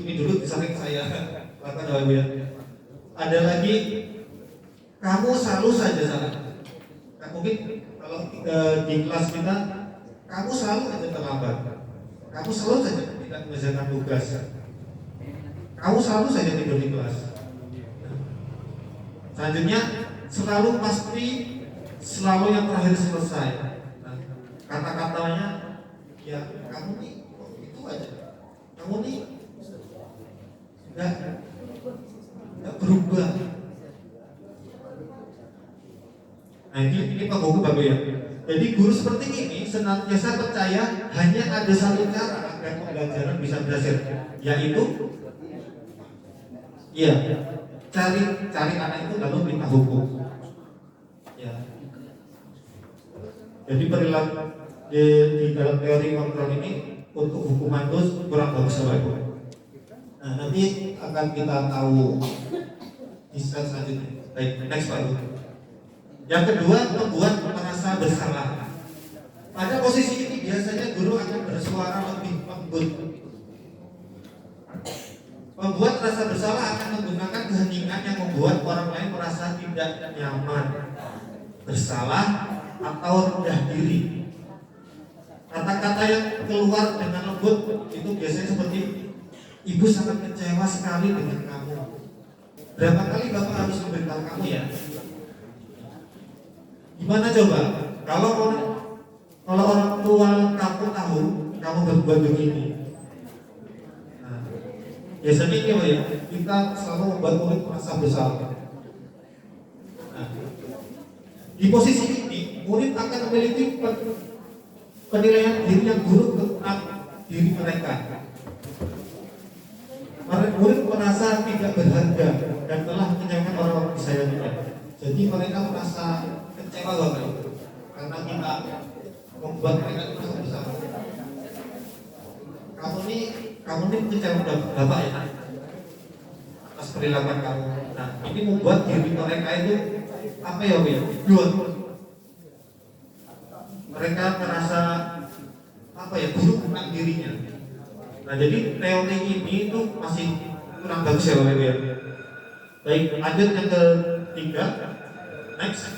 ini dulu sering saya lakukan Bapak ya. Ada lagi, kamu selalu saja salah. Mungkin kalau di kelas kita, kamu selalu saja terlambat, kamu selalu saja tidak mengerjakan tugas, kamu selalu saja tidur di kelas. Selanjutnya, selalu pasti, selalu yang terakhir selesai. Nah, kata-katanya, ya kamu nih itu aja, kamu nih nggak berubah. Nah ini penghukum Bapak ya. Jadi guru seperti ini senantiasa percaya hanya ada satu cara agar pembelajaran bisa berhasil, yaitu cari anak itu lalu minta hukum. Ya. Jadi perilaku di dalam teori kontrol ini untuk hukuman itu kurang bagus Bapak Ibu. Nah nanti akan kita tahu di slide selanjutnya. Baik, next Pak Ibu. Yang kedua, membuat merasa bersalah. Pada posisi ini biasanya guru akan bersuara lebih lembut. Membuat rasa bersalah akan menggunakan keheningan yang membuat orang lain merasa tidak nyaman, bersalah, atau rendah diri. Kata-kata yang keluar dengan lembut itu biasanya seperti, ibu sangat kecewa sekali dengan kamu. Berapa kali Bapak harus memberitahu kamu ya? Gimana coba kalau orang tua kamu tahu kamu berbuat begini? Nah, biasanya ini ya, kita selalu membuat murid merasa bersalah. Nah, di posisi ini murid akan memiliki penilaian diri yang buruk tentang diri mereka. Murid merasa tidak berharga dan telah menyayangkan orang-orang disayanginya. Jadi mereka merasa kecewa Bapak Ibu, karena kita membuat mereka merasa bersalah. Kamu ini kecewa Bapak ya atas perilakuan kamu. Nah ini membuat diri mereka itu apa ya Bapak ya? Down. Mereka merasa apa ya, buruk tentang dirinya. Nah jadi teori ini itu masih kurang bagus ya Bapak Ibu ya. Baik, lanjut yang ketiga, next.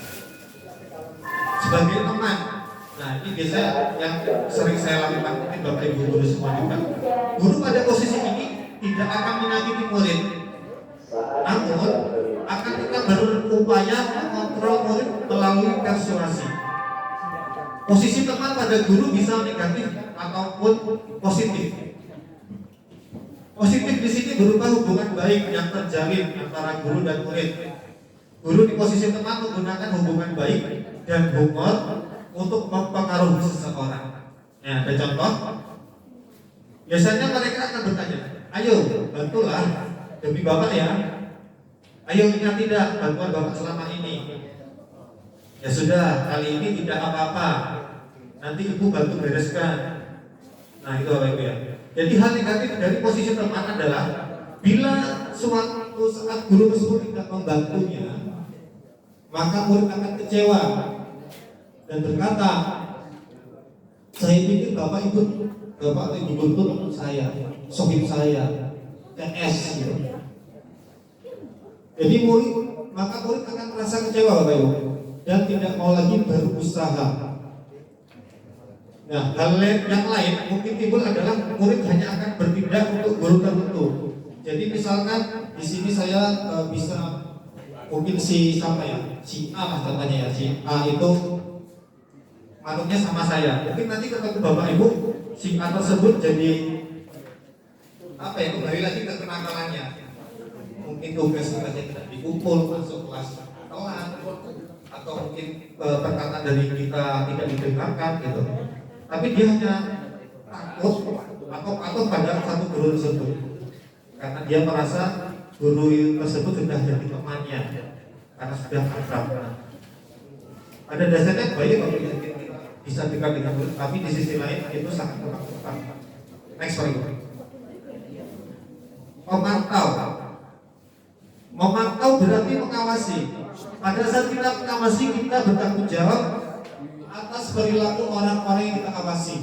Sebagai teman, nah ini biasa yang sering saya lakukan, mungkin Bapak Ibu guru semua juga. Guru pada posisi ini tidak akan menyakiti murid, namun akan tetap berupaya mengontrol murid melalui persuasi. Posisi teman pada guru bisa negatif ataupun positif. Positif di sini berupa hubungan baik yang terjalin antara guru dan murid. Guru di posisi teman menggunakan hubungan baik dan humor untuk mempengaruhi seseorang. Nah, ada contoh. Biasanya mereka akan bertanya, ayo bantulah demi Bapak ya. Ayo ingat tidak bantuan Bapak selama ini. Ya sudah, kali ini tidak apa-apa. Nanti Ibu bantu bereskan. Nah itu Bapak Ibu ya. Jadi hal negatif dari posisi teman adalah bila suatu saat guru tersebut tidak membantunya, maka murid akan kecewa dan berkata, saya pikir Bapak atau Ibu guru itu teman saya, sohib saya, TS gitu. Jadi maka murid akan merasa kecewa Bapak Ibu dan tidak mau lagi berusaha. Nah, hal yang lain mungkin timbul adalah murid hanya akan bertindak untuk guru tertentu. Jadi misalkan di sini saya bisa mungkin si A lah contohnya ya, si A itu manutnya sama saya. Mungkin nanti ketemu Bapak Ibu si A tersebut jadi apa ya, kembali lagi ke kenakalannya. Mungkin tugas-tugasnya tidak dikumpul, masuk kelas telat, atau mungkin perkataan dari kita tidak didengarkan gitu. Tapi dia hanya takut atau patuh pada satu guru tersebut karena dia merasa guru tersebut sudah jadi temannya karena sudah akrab. Pada dasarnya baik kalau kita bisa dekat dengan guru, tapi di sisi lain itu sangat menakutkan. Next slide. Memantau berarti mengawasi. Pada saat kita mengawasi, kita bertanggung jawab atas perilaku orang-orang yang kita awasi.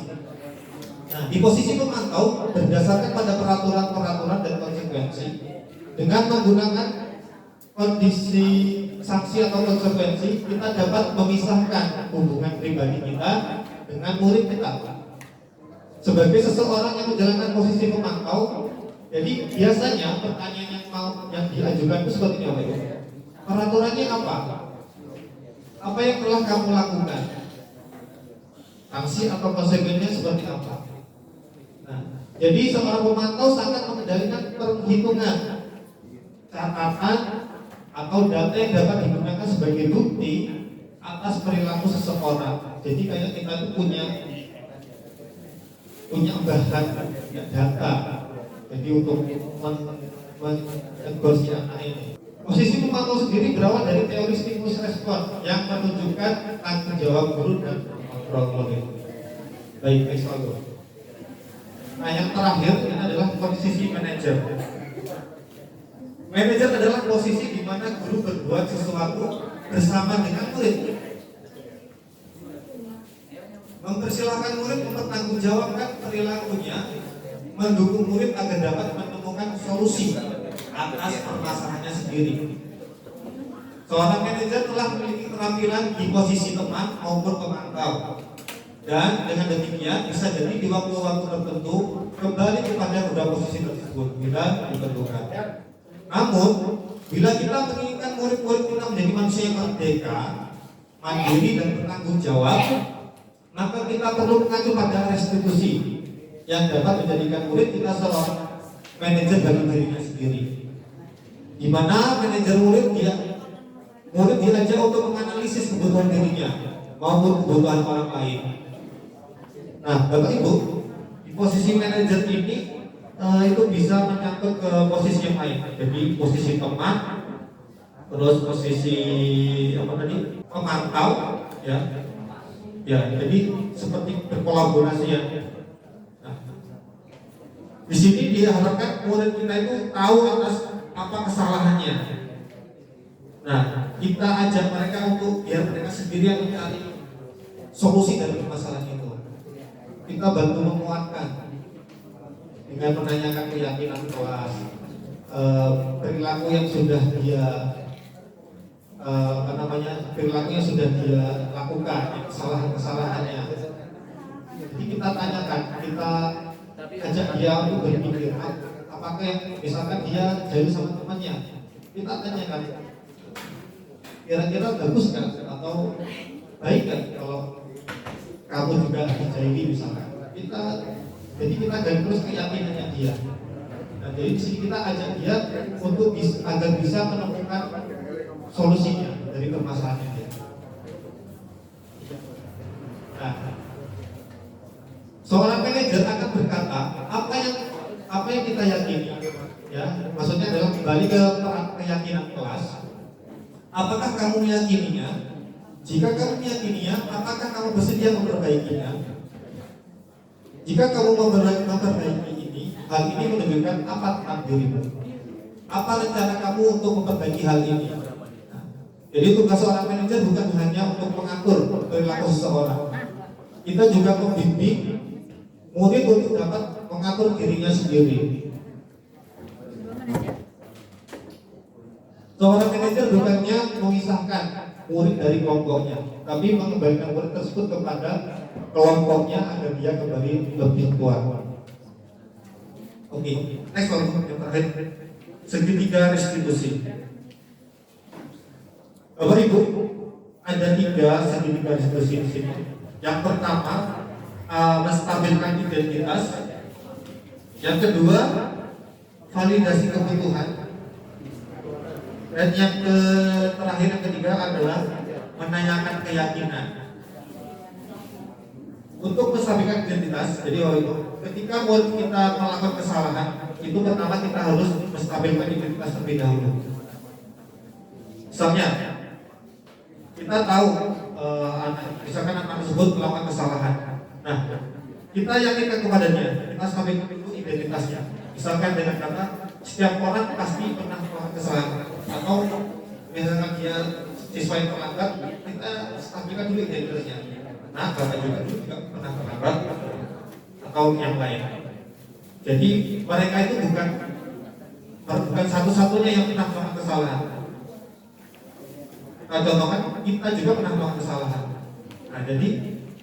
Nah, di posisi memantau berdasarkan pada peraturan-peraturan dan konsekuensi dengan menggunakan kondisi sanksi atau konsekuensi, kita dapat memisahkan hubungan pribadi kita dengan murid kita. Sebagai seseorang yang menjalankan posisi pemantau, jadi biasanya pertanyaan yang diajukan itu seperti apa ya? Peraturannya apa? Apa yang telah kamu lakukan? Sanksi atau konsekuensinya seperti apa? Nah, jadi seorang pemantau sangat mengendalikan perhitungan, catatan atau data yang dapat digunakan sebagai bukti atas perilaku seseorang. Jadi kayak kita itu punya bahan data. Jadi untuk menegosi anak ini. Posisi pemantau sendiri berawal dari teori stimulus respon yang menunjukkan tanggung jawab guru dan kontrol murid. Baik, next slide. Nah, yang terakhir ini adalah posisi manajer. Manajer adalah posisi di mana guru berbuat sesuatu bersama dengan murid. Mempersilahkan murid mempertanggungjawabkan perilakunya, mendukung murid agar dapat menemukan solusi atas permasalahannya sendiri. Seorang manajer telah memiliki keterampilan di posisi teman maupun pemantau, dan dengan demikian bisa jadi di waktu-waktu tertentu kembali kepada kedua posisi tersebut bila ditentukan. Namun, bila kita menginginkan murid-murid kita menjadi manusia yang merdeka, mandiri dan bertanggung jawab, maka kita perlu mengacu pada restitusi yang dapat menjadikan murid kita seorang manajer bagi dirinya sendiri. Di mana manajer murid diajak untuk menganalisis kebutuhan dirinya maupun kebutuhan orang lain. Nah, Bapak Ibu, di posisi manajer ini itu bisa menyangkut ke posisi yang lain. Jadi posisi teman, terus posisi pemantau, ya. Ya, jadi seperti berkolaborasi ya. Nah, di sini diharapkan murid kita itu tahu atas apa kesalahannya. Nah, kita ajak mereka untuk biar mereka sendiri yang mencari solusi dari permasalahan itu. Kita bantu menguatkan dengan menanyakan keyakinan kelas, perilaku yang sudah dia perilaku yang sudah dia lakukan, kesalahan-kesalahannya. Jadi kita tanyakan, kita ajak dia untuk berpikir, apakah misalkan dia jauh sama temannya, kita tanyakan, kira-kira bagus kan atau baik kan kalau kamu juga dijahili misalkan. Jadi kita gali terus keyakinannya dia. Dan jadi di sini kita ajak dia untuk agar bisa menemukan solusinya dari permasalahannya dia. kembali ke keyakinan kelas. Apakah kamu meyakininya? Jika kamu meyakininya, apakah kamu bersedia memperbaikinya? Jika kamu memperbaiki ini, hal ini menunjukkan apa tentang dirimu? Apa rencana kamu untuk memperbaiki hal ini? Jadi tugas seorang manajer bukan hanya untuk mengatur perilaku seseorang. Kita juga membimbing murid untuk dapat mengatur dirinya sendiri. Seorang manajer bukannya memisahkan murid dari kelompoknya, tapi mengembalikan murid tersebut kepada kelompoknya agar dia kembali lebih kuat. Oke, next one, yang terakhir, segitiga restitusi. Bapak Ibu, ada 3 segitiga restitusi di sini. Yang pertama, menstabilkan identitas. Yang kedua, validasi kebutuhan. Dan yang terakhir, yang ketiga adalah menanyakan keyakinan. Untuk menstabilkan identitas, jadi ketika murid kita melakukan kesalahan, itu pertama kita harus menstabilkan identitas terlebih dahulu. Misalnya, kita tahu misalkan anak tersebut melakukan kesalahan. Nah, kita yakinkan kepadanya, kita stabilkan dulu identitasnya. Misalkan dengan kata setiap orang pasti pernah melakukan kesalahan, atau misalkan dia siswa yang terlambat, kita stabilkan dulu identitasnya. Nah, bapak juga pernah terlambat atau yang lain. Jadi mereka itu bukan satu-satunya yang pernah melakukan kesalahan. Nah, contohkan kita juga pernah melakukan kesalahan. Nah, jadi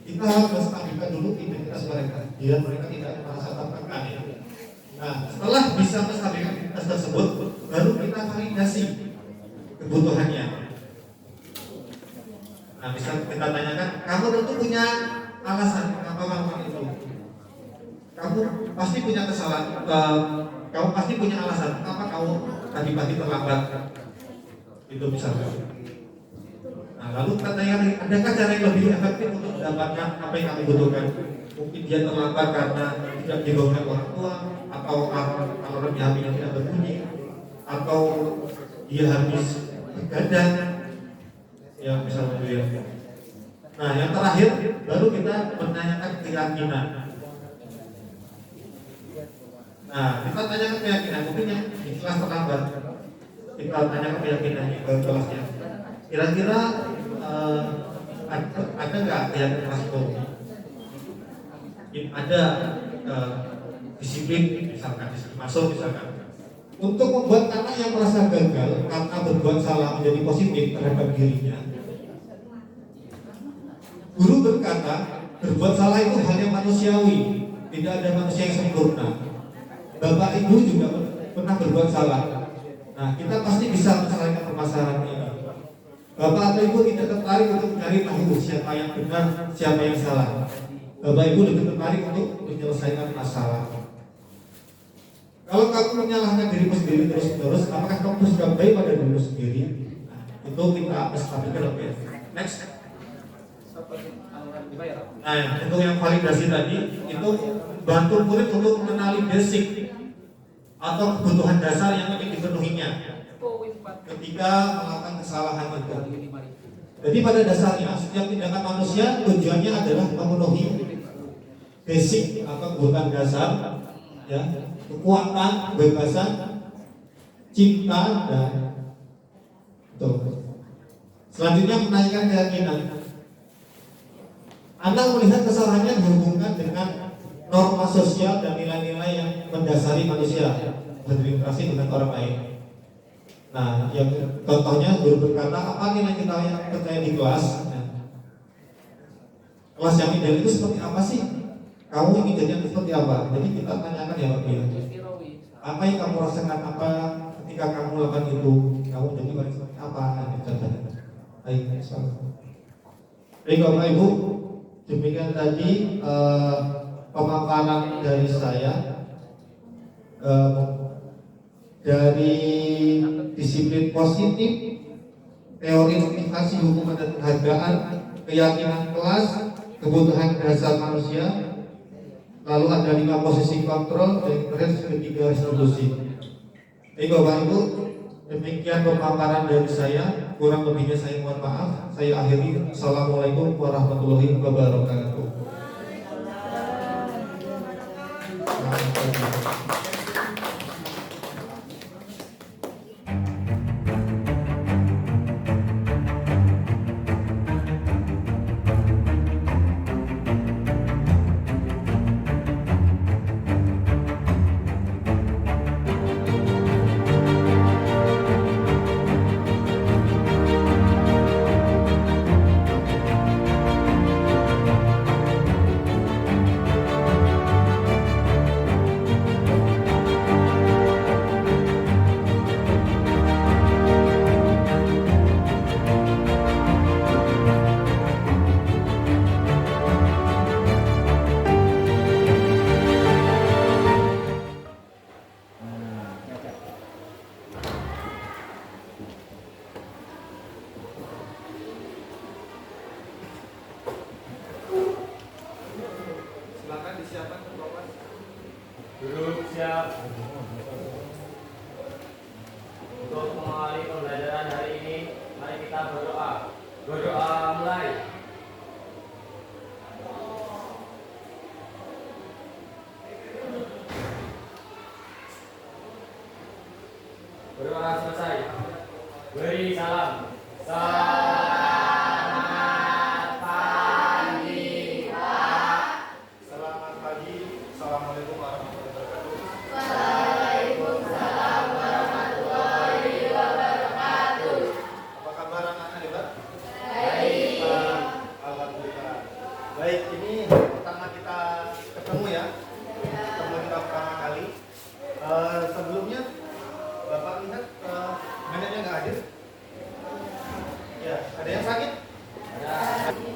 kita harus menstabilkan dulu identitas mereka, biar mereka tidak merasa tertekan. Ya. Nah, setelah bisa menstabilkan identitas tersebut, baru kita validasi kebutuhannya. Nah, bisa kita tanyakan, kamu tentu punya alasan kenapa melakukan itu. Kamu pasti punya kesalahan, kamu pasti punya alasan kenapa kamu tadi-pagi terlambat. Itu misalnya. Nah, lalu katanya, adakah cara yang lebih efektif untuk mendapatkan apa yang kamu butuhkan? Mungkin dia terlambat karena tidak dibangunkan orang tua, atau alarm HP yang tidak berbunyi, atau dia habis begadang, ya misalnya itu ya. Nah, yang terakhir baru kita menanyakan keyakinan. Nah, kita tanyakan keyakinan, mungkin yang di kelas terlambat, kita tanyakan keyakinan di kelasnya. Kira-kira ada nggak keyakinan kelas itu? Ada disiplin, misalkan disiplin masuk, misalkan. Untuk membuat anak yang merasa gagal karena berbuat salah menjadi positif terhadap dirinya, guru berkata berbuat salah itu hal yang manusiawi, tidak ada manusia yang sempurna. Bapak Ibu juga pernah berbuat salah. Nah, kita pasti bisa menyelesaikan permasalahan ini. Bapak atau Ibu tidak tertarik untuk mencari tahu siapa yang benar, siapa yang salah. Bapak Ibu lebih tertarik untuk menyelesaikan masalah. Kalau kamu menyalahkan dirimu sendiri terus-menerus, apakah kamu bersikap baik pada dirimu sendiri? Nah, itu kita stabilkan lebih. Next. Nah, untuk yang validasi tadi, itu bantu murid untuk mengenali basic atau kebutuhan dasar yang ingin dipenuhinya ketika melakukan kesalahan itu. Jadi pada dasarnya setiap tindakan manusia tujuannya adalah memenuhi basic atau kebutuhan dasar, ya, kekuatan, kebebasan, cinta, dan itu. Selanjutnya menanyakan keyakinan. Anda melihat kesalahannya dihubungkan dengan norma sosial dan nilai-nilai yang mendasari manusia berinteraksi dengan orang lain. Nah, yang contohnya guru berkata, apa nilai kita yang percaya di kelas? Nah, kelas yang ideal itu seperti apa sih? Kamu ingin jadinya seperti apa? Jadi kita tanyakan ya Pak, apa yang kamu rasakan, apa ketika kamu melakukan itu? Kamu jadi orang seperti apa? Nah, contohnya. Baik, baik Bapak Ibu, demikian tadi pemaparan dari saya dari disiplin positif, teori motivasi, hukuman dan penghargaan, keyakinan kelas, kebutuhan dasar manusia, lalu ada 5 posisi kontrol, dan terakhir ketiga restitusi. Baik Bapak Ibu, demikian pemaparan dari saya. Kurang lebihnya saya mohon maaf. Saya akhiri. Assalamualaikum warahmatullahi wabarakatuh.
Silakan disiapkan kelompok.
Duduk siap. Untuk mengawali pembelajaran hari ini, mari kita berdoa. Berdoa mulai. Berdoa selesai. Beri salam.
Selamat pagi. Assalamualaikum warahmatullahi wabarakatuh. Apa kabar anak-anak hebat? Baik. Alhamdulillah. Baik, ini pertama kita ketemu ya. Ketemu kita pertama kali. Sebelumnya Bapak lihat manajernya nggak hadir? Ya, ada yang sakit?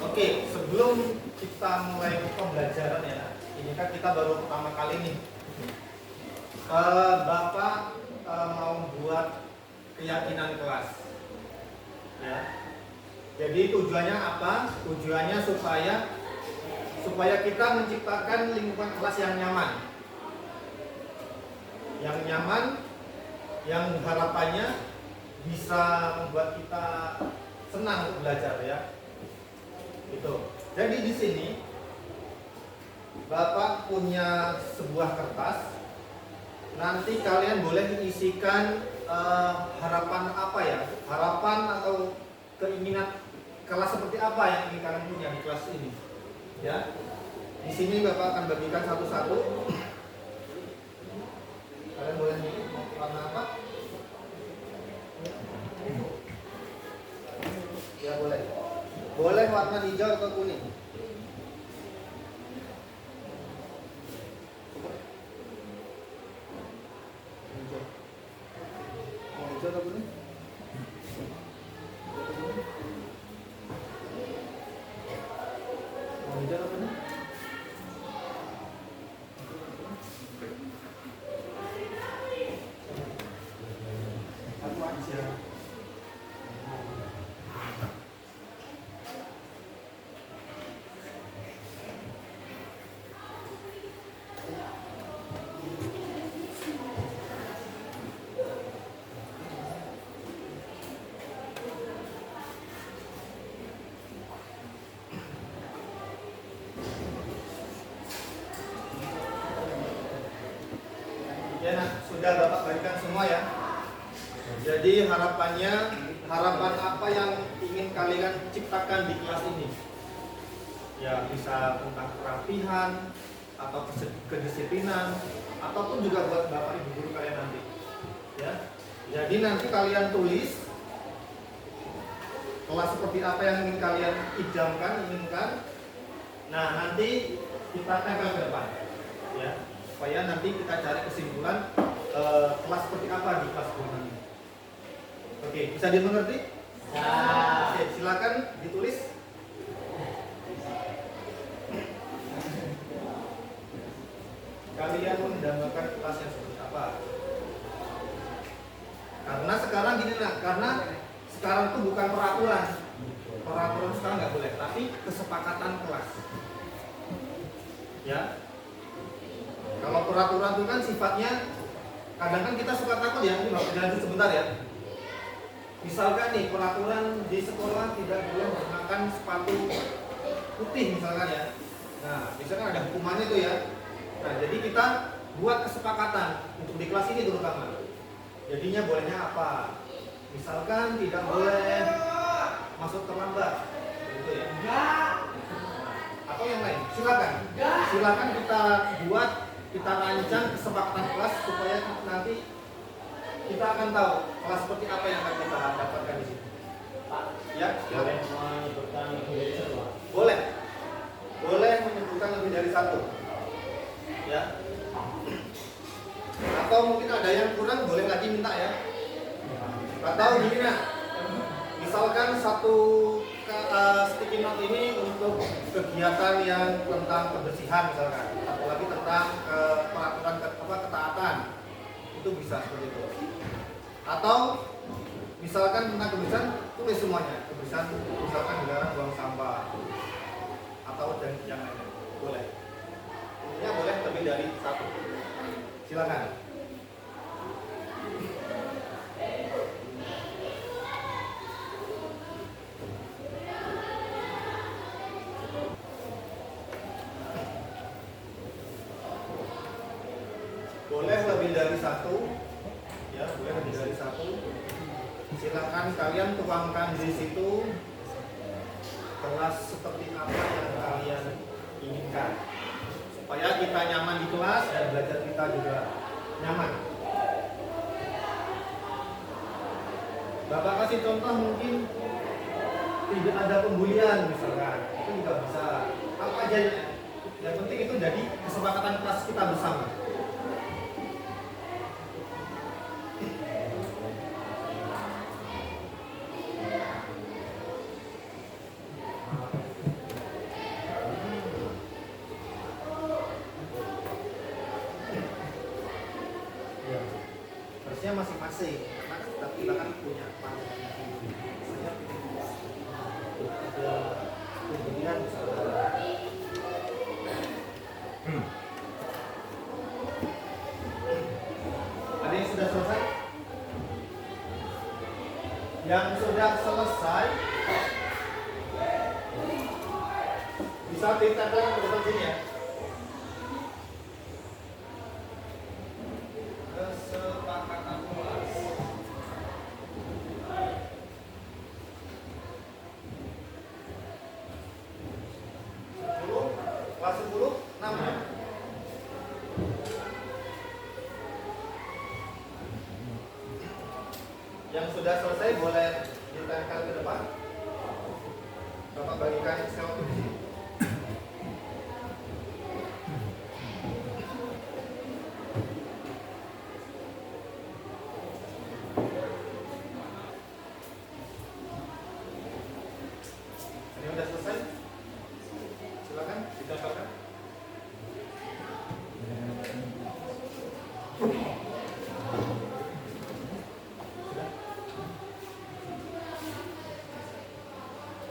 Oke, sebelum kita mulai pembelajaran ya, ini kan kita baru pertama kali nih. Bapak mau buat keyakinan kelas. Ya. Jadi tujuannya apa? Tujuannya supaya kita menciptakan lingkungan kelas yang nyaman. Yang nyaman, yang harapannya bisa membuat kita senang untuk belajar ya. Itu. Jadi di sini Bapak punya sebuah kertas. Nanti kalian boleh isikan harapan apa ya? Harapan atau keinginan kelas seperti apa yang ingin kalian punya di kelas ini. Ya. Di sini Bapak akan bagikan satu-satu. Kalian boleh milih mau warna apa? Ya boleh. Boleh warna hijau atau kuning. Hijau. Mau hijau atau kuning? Mau hijau atau kuning? Satu aja. Ya, nah, sudah Bapak bagikan semua ya. Jadi harapan apa yang ingin kalian ciptakan di kelas ini? Ya, bisa tentang kerapihan atau kedisiplinan ataupun juga buat Bapak Ibu guru kalian nanti. Ya. Jadi nanti kalian tulis kelas seperti apa yang ingin kalian inginkan. Nah, nanti kita tempel ke depan. Ya. Supaya nanti kita cari kesimpulan kelas seperti apa di kelas guru nanti. Oke, bisa dimengerti? Ya. Oke, silakan ditulis. Kalian mendambakan kelas yang seperti apa? Karena sekarang gini nak, karena sekarang itu bukan peraturan. Peraturan sekarang nggak boleh, tapi kesepakatan kelas. Ya. Kalau peraturan itu kan sifatnya
kadang kan kita suka takut ya, ini Bapak jelasin sebentar ya. Misalkan nih peraturan di sekolah tidak boleh menggunakan sepatu putih misalkan ya. Nah, misalkan ada hukumannya tuh ya. Nah, jadi kita buat kesepakatan untuk di kelas ini terutama. Jadinya bolehnya apa? Misalkan tidak boleh masuk terlambat, gitu ya. Atau yang lain, silakan kita buat, kita rancang kesepakatan kelas supaya nanti kita akan tahu kelas seperti apa yang akan kita dapatkan di sini. Ya,
Boleh menyebutkan lebih dari satu.
boleh menyebutkan lebih dari satu, ya. Atau mungkin ada yang kurang, boleh lagi minta ya. Atau gini nah, misalkan satu sticky note ini untuk kegiatan yang tentang kebersihan misalkan, atau lagi tentang peraturan ketaatan, itu bisa seperti itu. Atau misalkan tentang kebersihan, tulis semuanya. Kebersihan misalkan dilarang buang sampah atau dan yang lainnya, boleh. Intinya boleh lebih dari satu. Silakan. Boleh lebih dari satu, ya boleh lebih dari satu. Silakan kalian tuangkan di situ kelas seperti apa yang kalian inginkan, supaya kita nyaman di kelas dan belajar kita juga nyaman. Bapak kasih contoh mungkin tidak ada pembulian misalkan, itu juga bisa. Apa aja yang penting itu jadi kesepakatan kelas kita bersama. Harusnya masing-masing, karena kita kan punya pandangan sendiri. Misalnya ada pembelian misalnya. Ada yang sudah selesai? Yang sudah selesai bisa ditempel ke depan sini ya. Kesepakatan kelas. 10, kelas 10, 6 ya. Yang sudah selesai boleh ditempel ke depan. Bapak bagikan Excel di sini. Ini udah selesai? Silakan ditempelkan.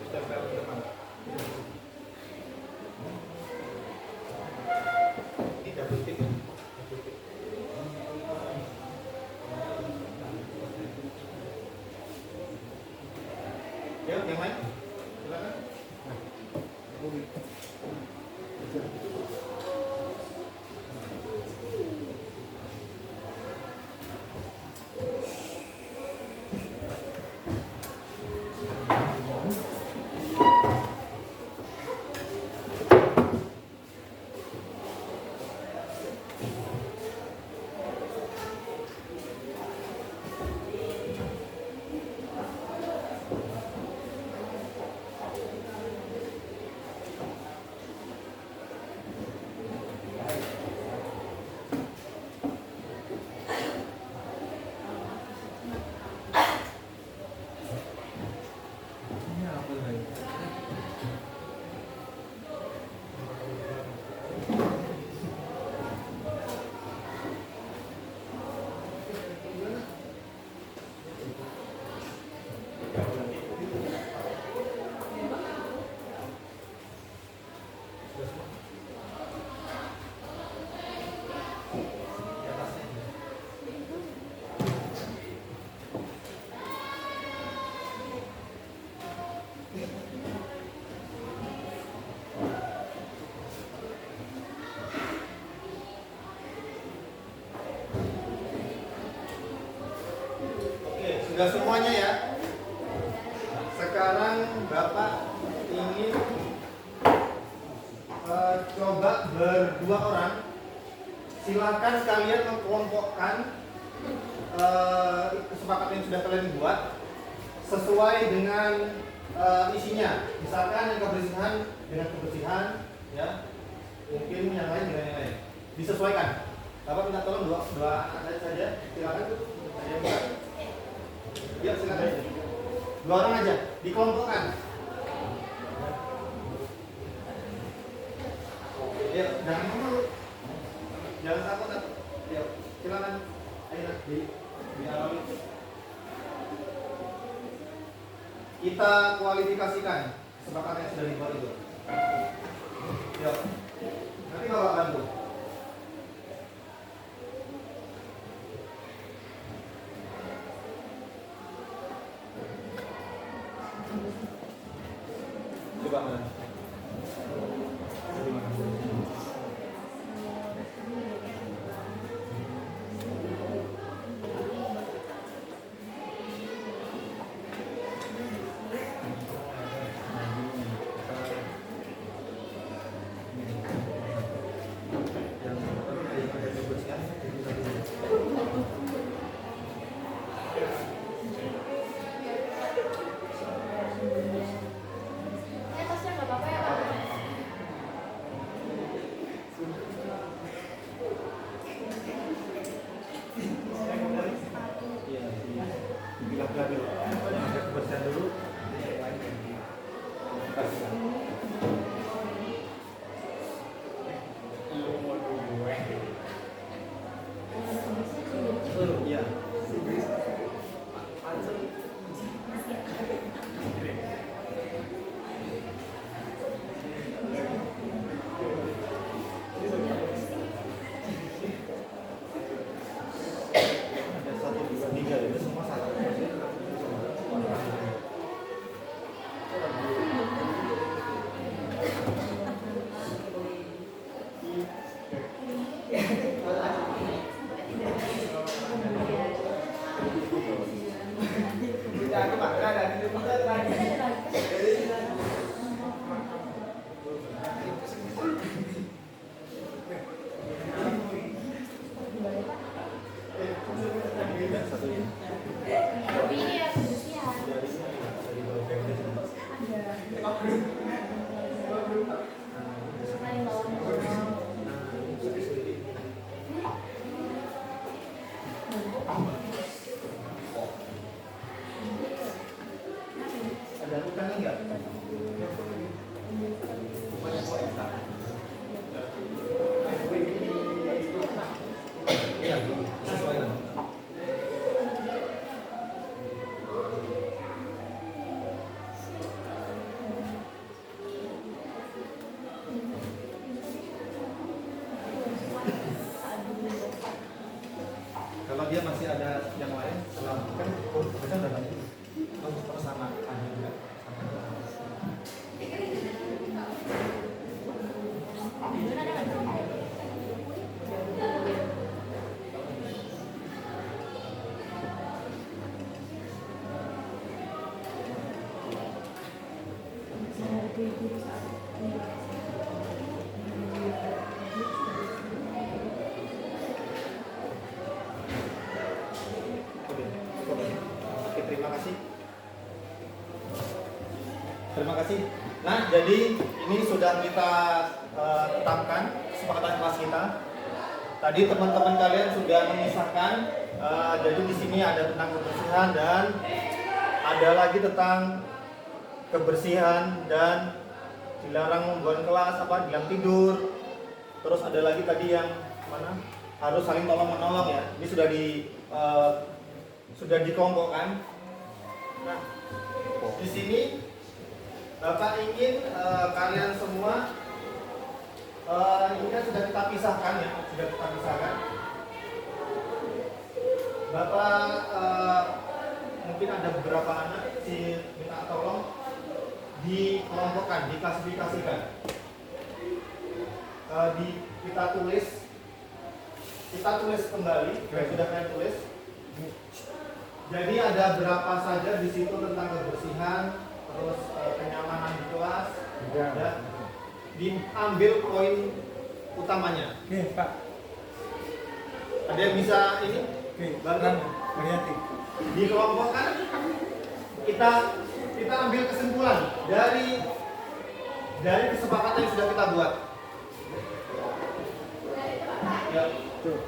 Ditempel ke depan. Ini double tick ya? Double tick. Yuk, yang lain? Silakan. Sudah semuanya ya. Sekarang Bapak ingin coba berdua orang. Silakan kalian mengkelompokkan kesepakatan yang sudah kalian buat sesuai dengan isinya. Misalkan yang kebersihan dengan kebersihan, ya. Mungkin yang lain dengan yang lain. Disesuaikan. Bapak minta tolong dua anak saja. Silakan. Ya, silakan. Dua orang aja, dikelompokkan. Ya, jangan dulu. Jangan takut. Ya, silakan. Ayo dialami. Kita kualifikasikan kesepakatan yang sudah dibuat itu. Yuk. Nanti Bapak bantu. Coba mana? Ada bukannya enggak? Bukannya kok enak? Iya, sesuai. Kalau dia masih ada yang lain, setelah kan kita udah banyak. Kalau sama ada juga. Oke, terima kasih. Terima kasih. Nah, jadi ini sudah kita tetapkan kesepakatan kelas kita. Tadi teman-teman kalian sudah mengisahkan. Jadi di sini ada tentang kebersihan dan ada lagi tentang kebersihan dan dilarang membuang kelas, dilarang tidur. Terus ada lagi tadi yang mana harus saling tolong menolong ya. Ini sudah dikelompokkan. Nah, di sini Bapak ingin kalian semua ini kan sudah kita pisahkan ya, sudah kita pisahkan. Bapak mungkin ada beberapa anak minta tolong dikelompokkan, diklasifikasikan. Kita tulis kembali, sudah kalian tulis. Jadi ada berapa saja di situ tentang kebersihan, terus kenyamanan di kelas, ya. Diambil poin utamanya.
Oke, Pak.
Ada yang bisa ini?
Oke,
Bantu?
Mariati.
Dikelompokkan, kita ambil kesimpulan dari kesepakatan yang sudah kita buat. Ya.
Tuh.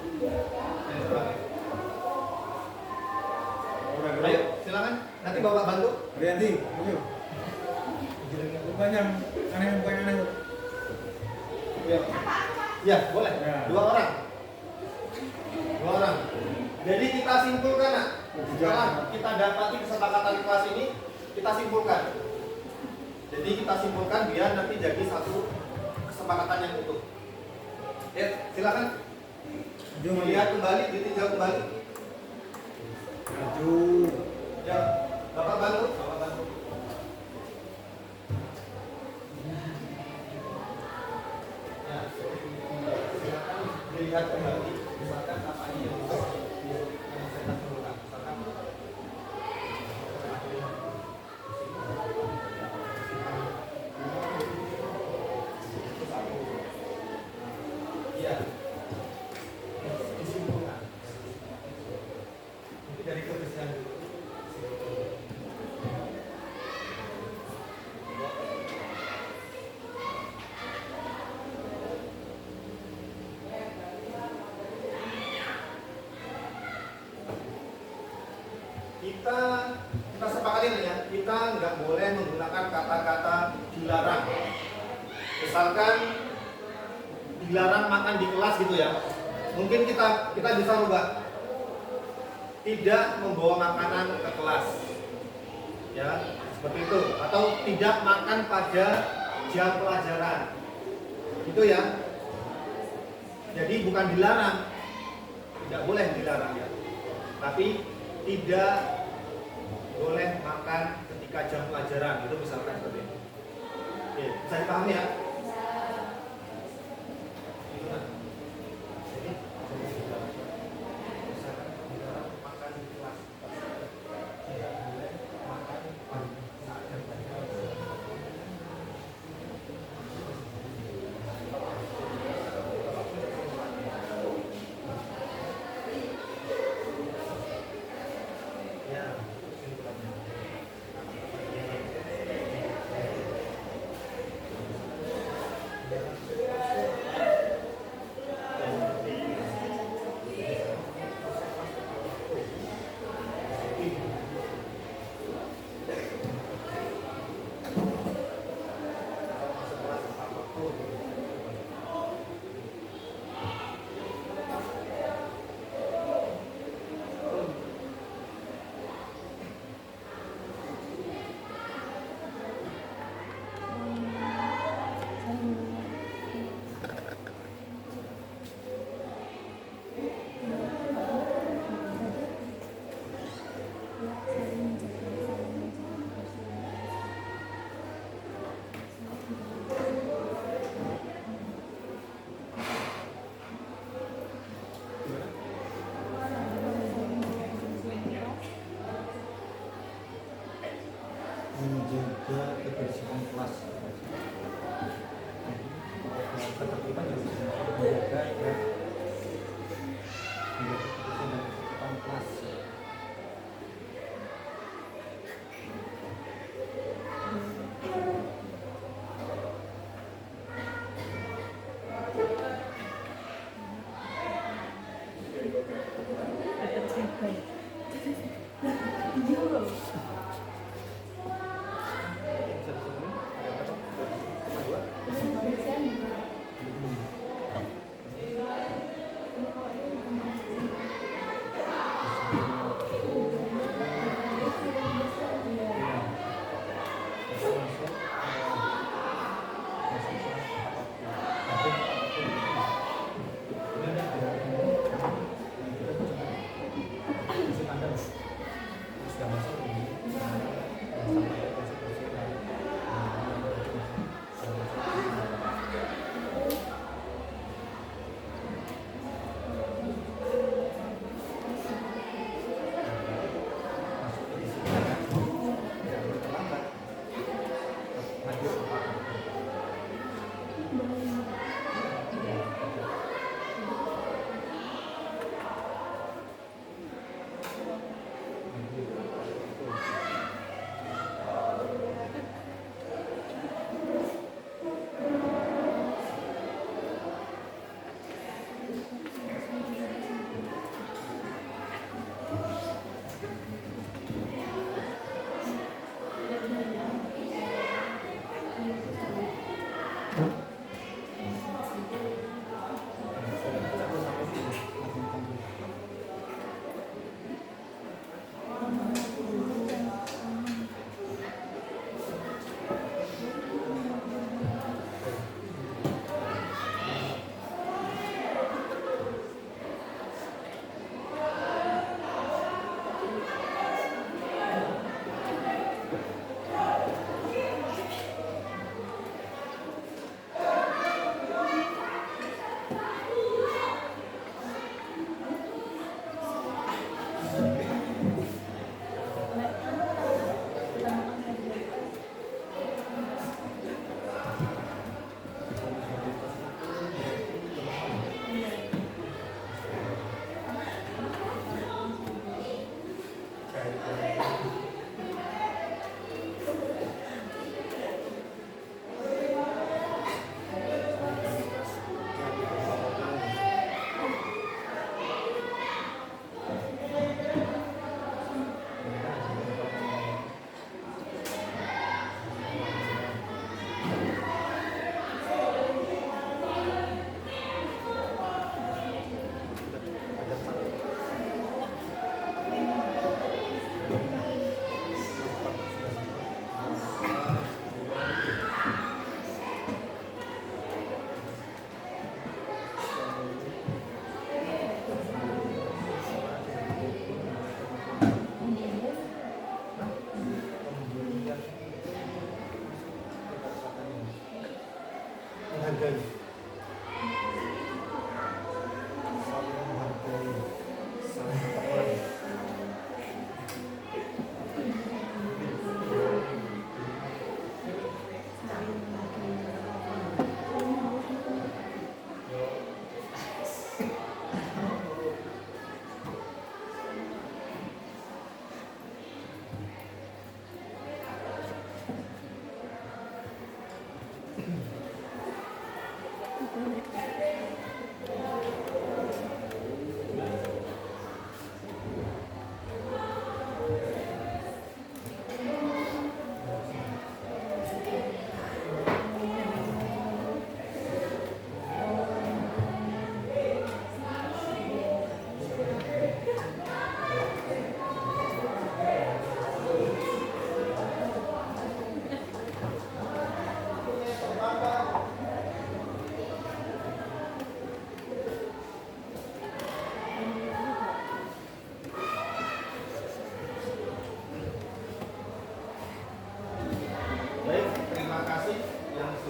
Ayo, silakan. Nanti Bapak bantu.
Mariati, ayo. Banyak aneh.
Ya, ya boleh.
Ya.
Dua orang. Jadi kita simpulkan, nak. Setelah kita dapati kesepakatan kelas ini, kita simpulkan. Jadi kita simpulkan biar nanti jadi satu kesepakatan yang utuh. Ya, silakan. Lihat kembali, ditinjau kembali.
Maju.
Ya, Bapak bantu. Ya, silakan dilihat kembali. Misalkan apa yang saya simpulkan. Misalkan ya, disimpulkan. Mungkin dari kebersihan dulu. Kita sepakatin ya, kita nggak boleh menggunakan kata-kata dilarang. Misalkan dilarang makan di kelas gitu ya. Mungkin kita bisa rubah, tidak membawa makanan ke kelas, ya seperti itu. Atau tidak makan pada jam pelajaran, gitu ya. Jadi bukan dilarang, tidak boleh dilarang ya. Tapi tidak boleh makan ketika jam pelajaran, itu misalkan seperti itu. Oke, bisa dipahami ya? Jadi, misalkan dilarang makan di kelas, tidak boleh makan saat jam pelajaran. Menjaga kebersihan kelas. Ketertiban juga bisa menjaga ya. Menjaga kebersihan dan ketertiban kelas.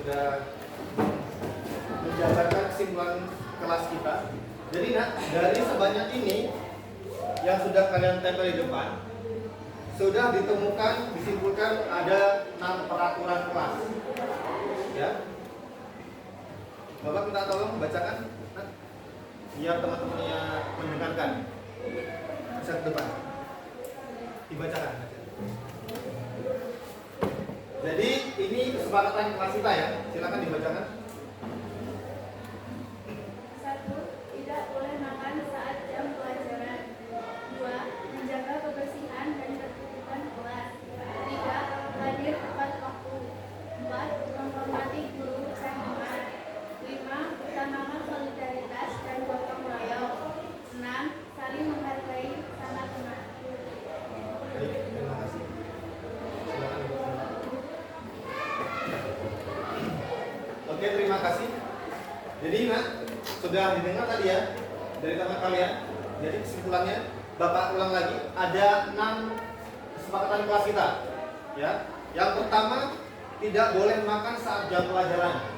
sudah menjabarkan kesimpulan kelas kita. Jadi nak, dari sebanyak ini yang sudah kalian tempel di depan, sudah ditemukan, disimpulkan ada 6 peraturan kelas. Ya. Bapak minta tolong bacakan, nah, biar teman-temannya mendengarkan. Bisa ke depan. Dibacakan. Jadi ini kesepakatan kelas kita ya. Silakan dibacakan.
1. Tidak boleh makan saat jam pelajaran. 2. Menjaga kebersihan dan ketertiban kelas. 3. Hadir tepat waktu. 4. Menghormati guru dan teman. 5. Utamakan solidaritas dan gotong royong. 6. Saling menghargai sama teman.
Baik, terima kasih. Silakan dibacakan. Oke, terima kasih. Jadi nak, sudah didengar tadi ya dari teman kalian. Jadi kesimpulannya, Bapak ulang lagi, ada 6 kesepakatan kelas kita. Ya, yang pertama, tidak boleh makan saat jam pelajaran.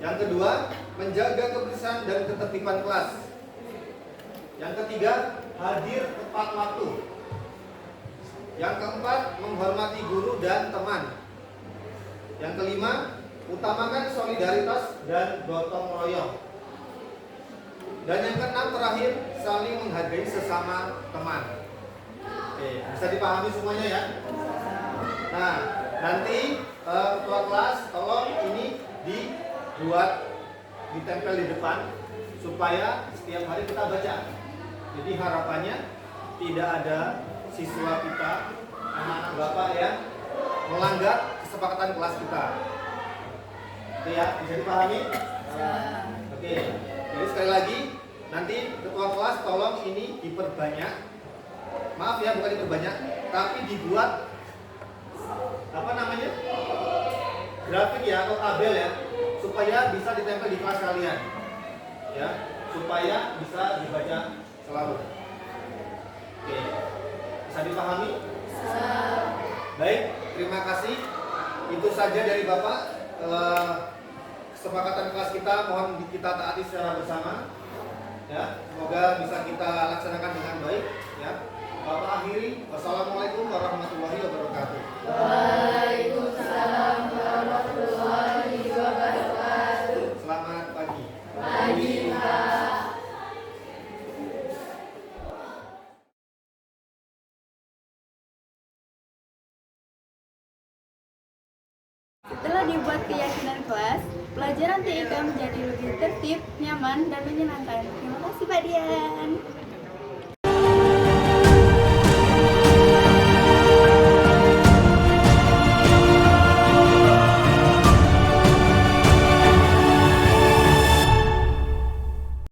Yang kedua, menjaga kebersihan dan ketertiban kelas. Yang ketiga, hadir tepat waktu. Yang keempat, menghormati guru dan teman. Yang kelima, utamakan solidaritas dan gotong royong. Dan yang keenam terakhir, saling menghargai sesama teman. Oke, bisa dipahami semuanya ya? Nah, nanti ketua kelas tolong ini dibuat, ditempel di depan supaya setiap hari kita baca. Jadi harapannya tidak ada siswa kita, anak-anak Bapak yang melanggar kesepakatan kelas kita. Oke ya, bisa dipahami? Oke, jadi sekali lagi nanti ketua kelas tolong ini diperbanyak. Maaf ya, bukan diperbanyak, tapi dibuat apa namanya? Grafik ya atau tabel ya, supaya bisa ditempel di kelas kalian. Ya, supaya bisa dibaca selalu. Oke, bisa dipahami? Baik, terima kasih. Itu saja dari Bapak. Kesepakatan kelas kita mohon kita taati secara bersama. Ya, semoga bisa kita laksanakan dengan baik. Ya, Bapak akhiri. Wassalamualaikum warahmatullahi wabarakatuh.
Waalaikumsalam warahmatullahi wabarakatuh.
Selamat pagi.
Pagi, Pak.
Setelah dibuat keyakinan kelas, pelajaran TIK menjadi lebih tertib, nyaman, dan menyenangkan. Terima kasih Pak Dian.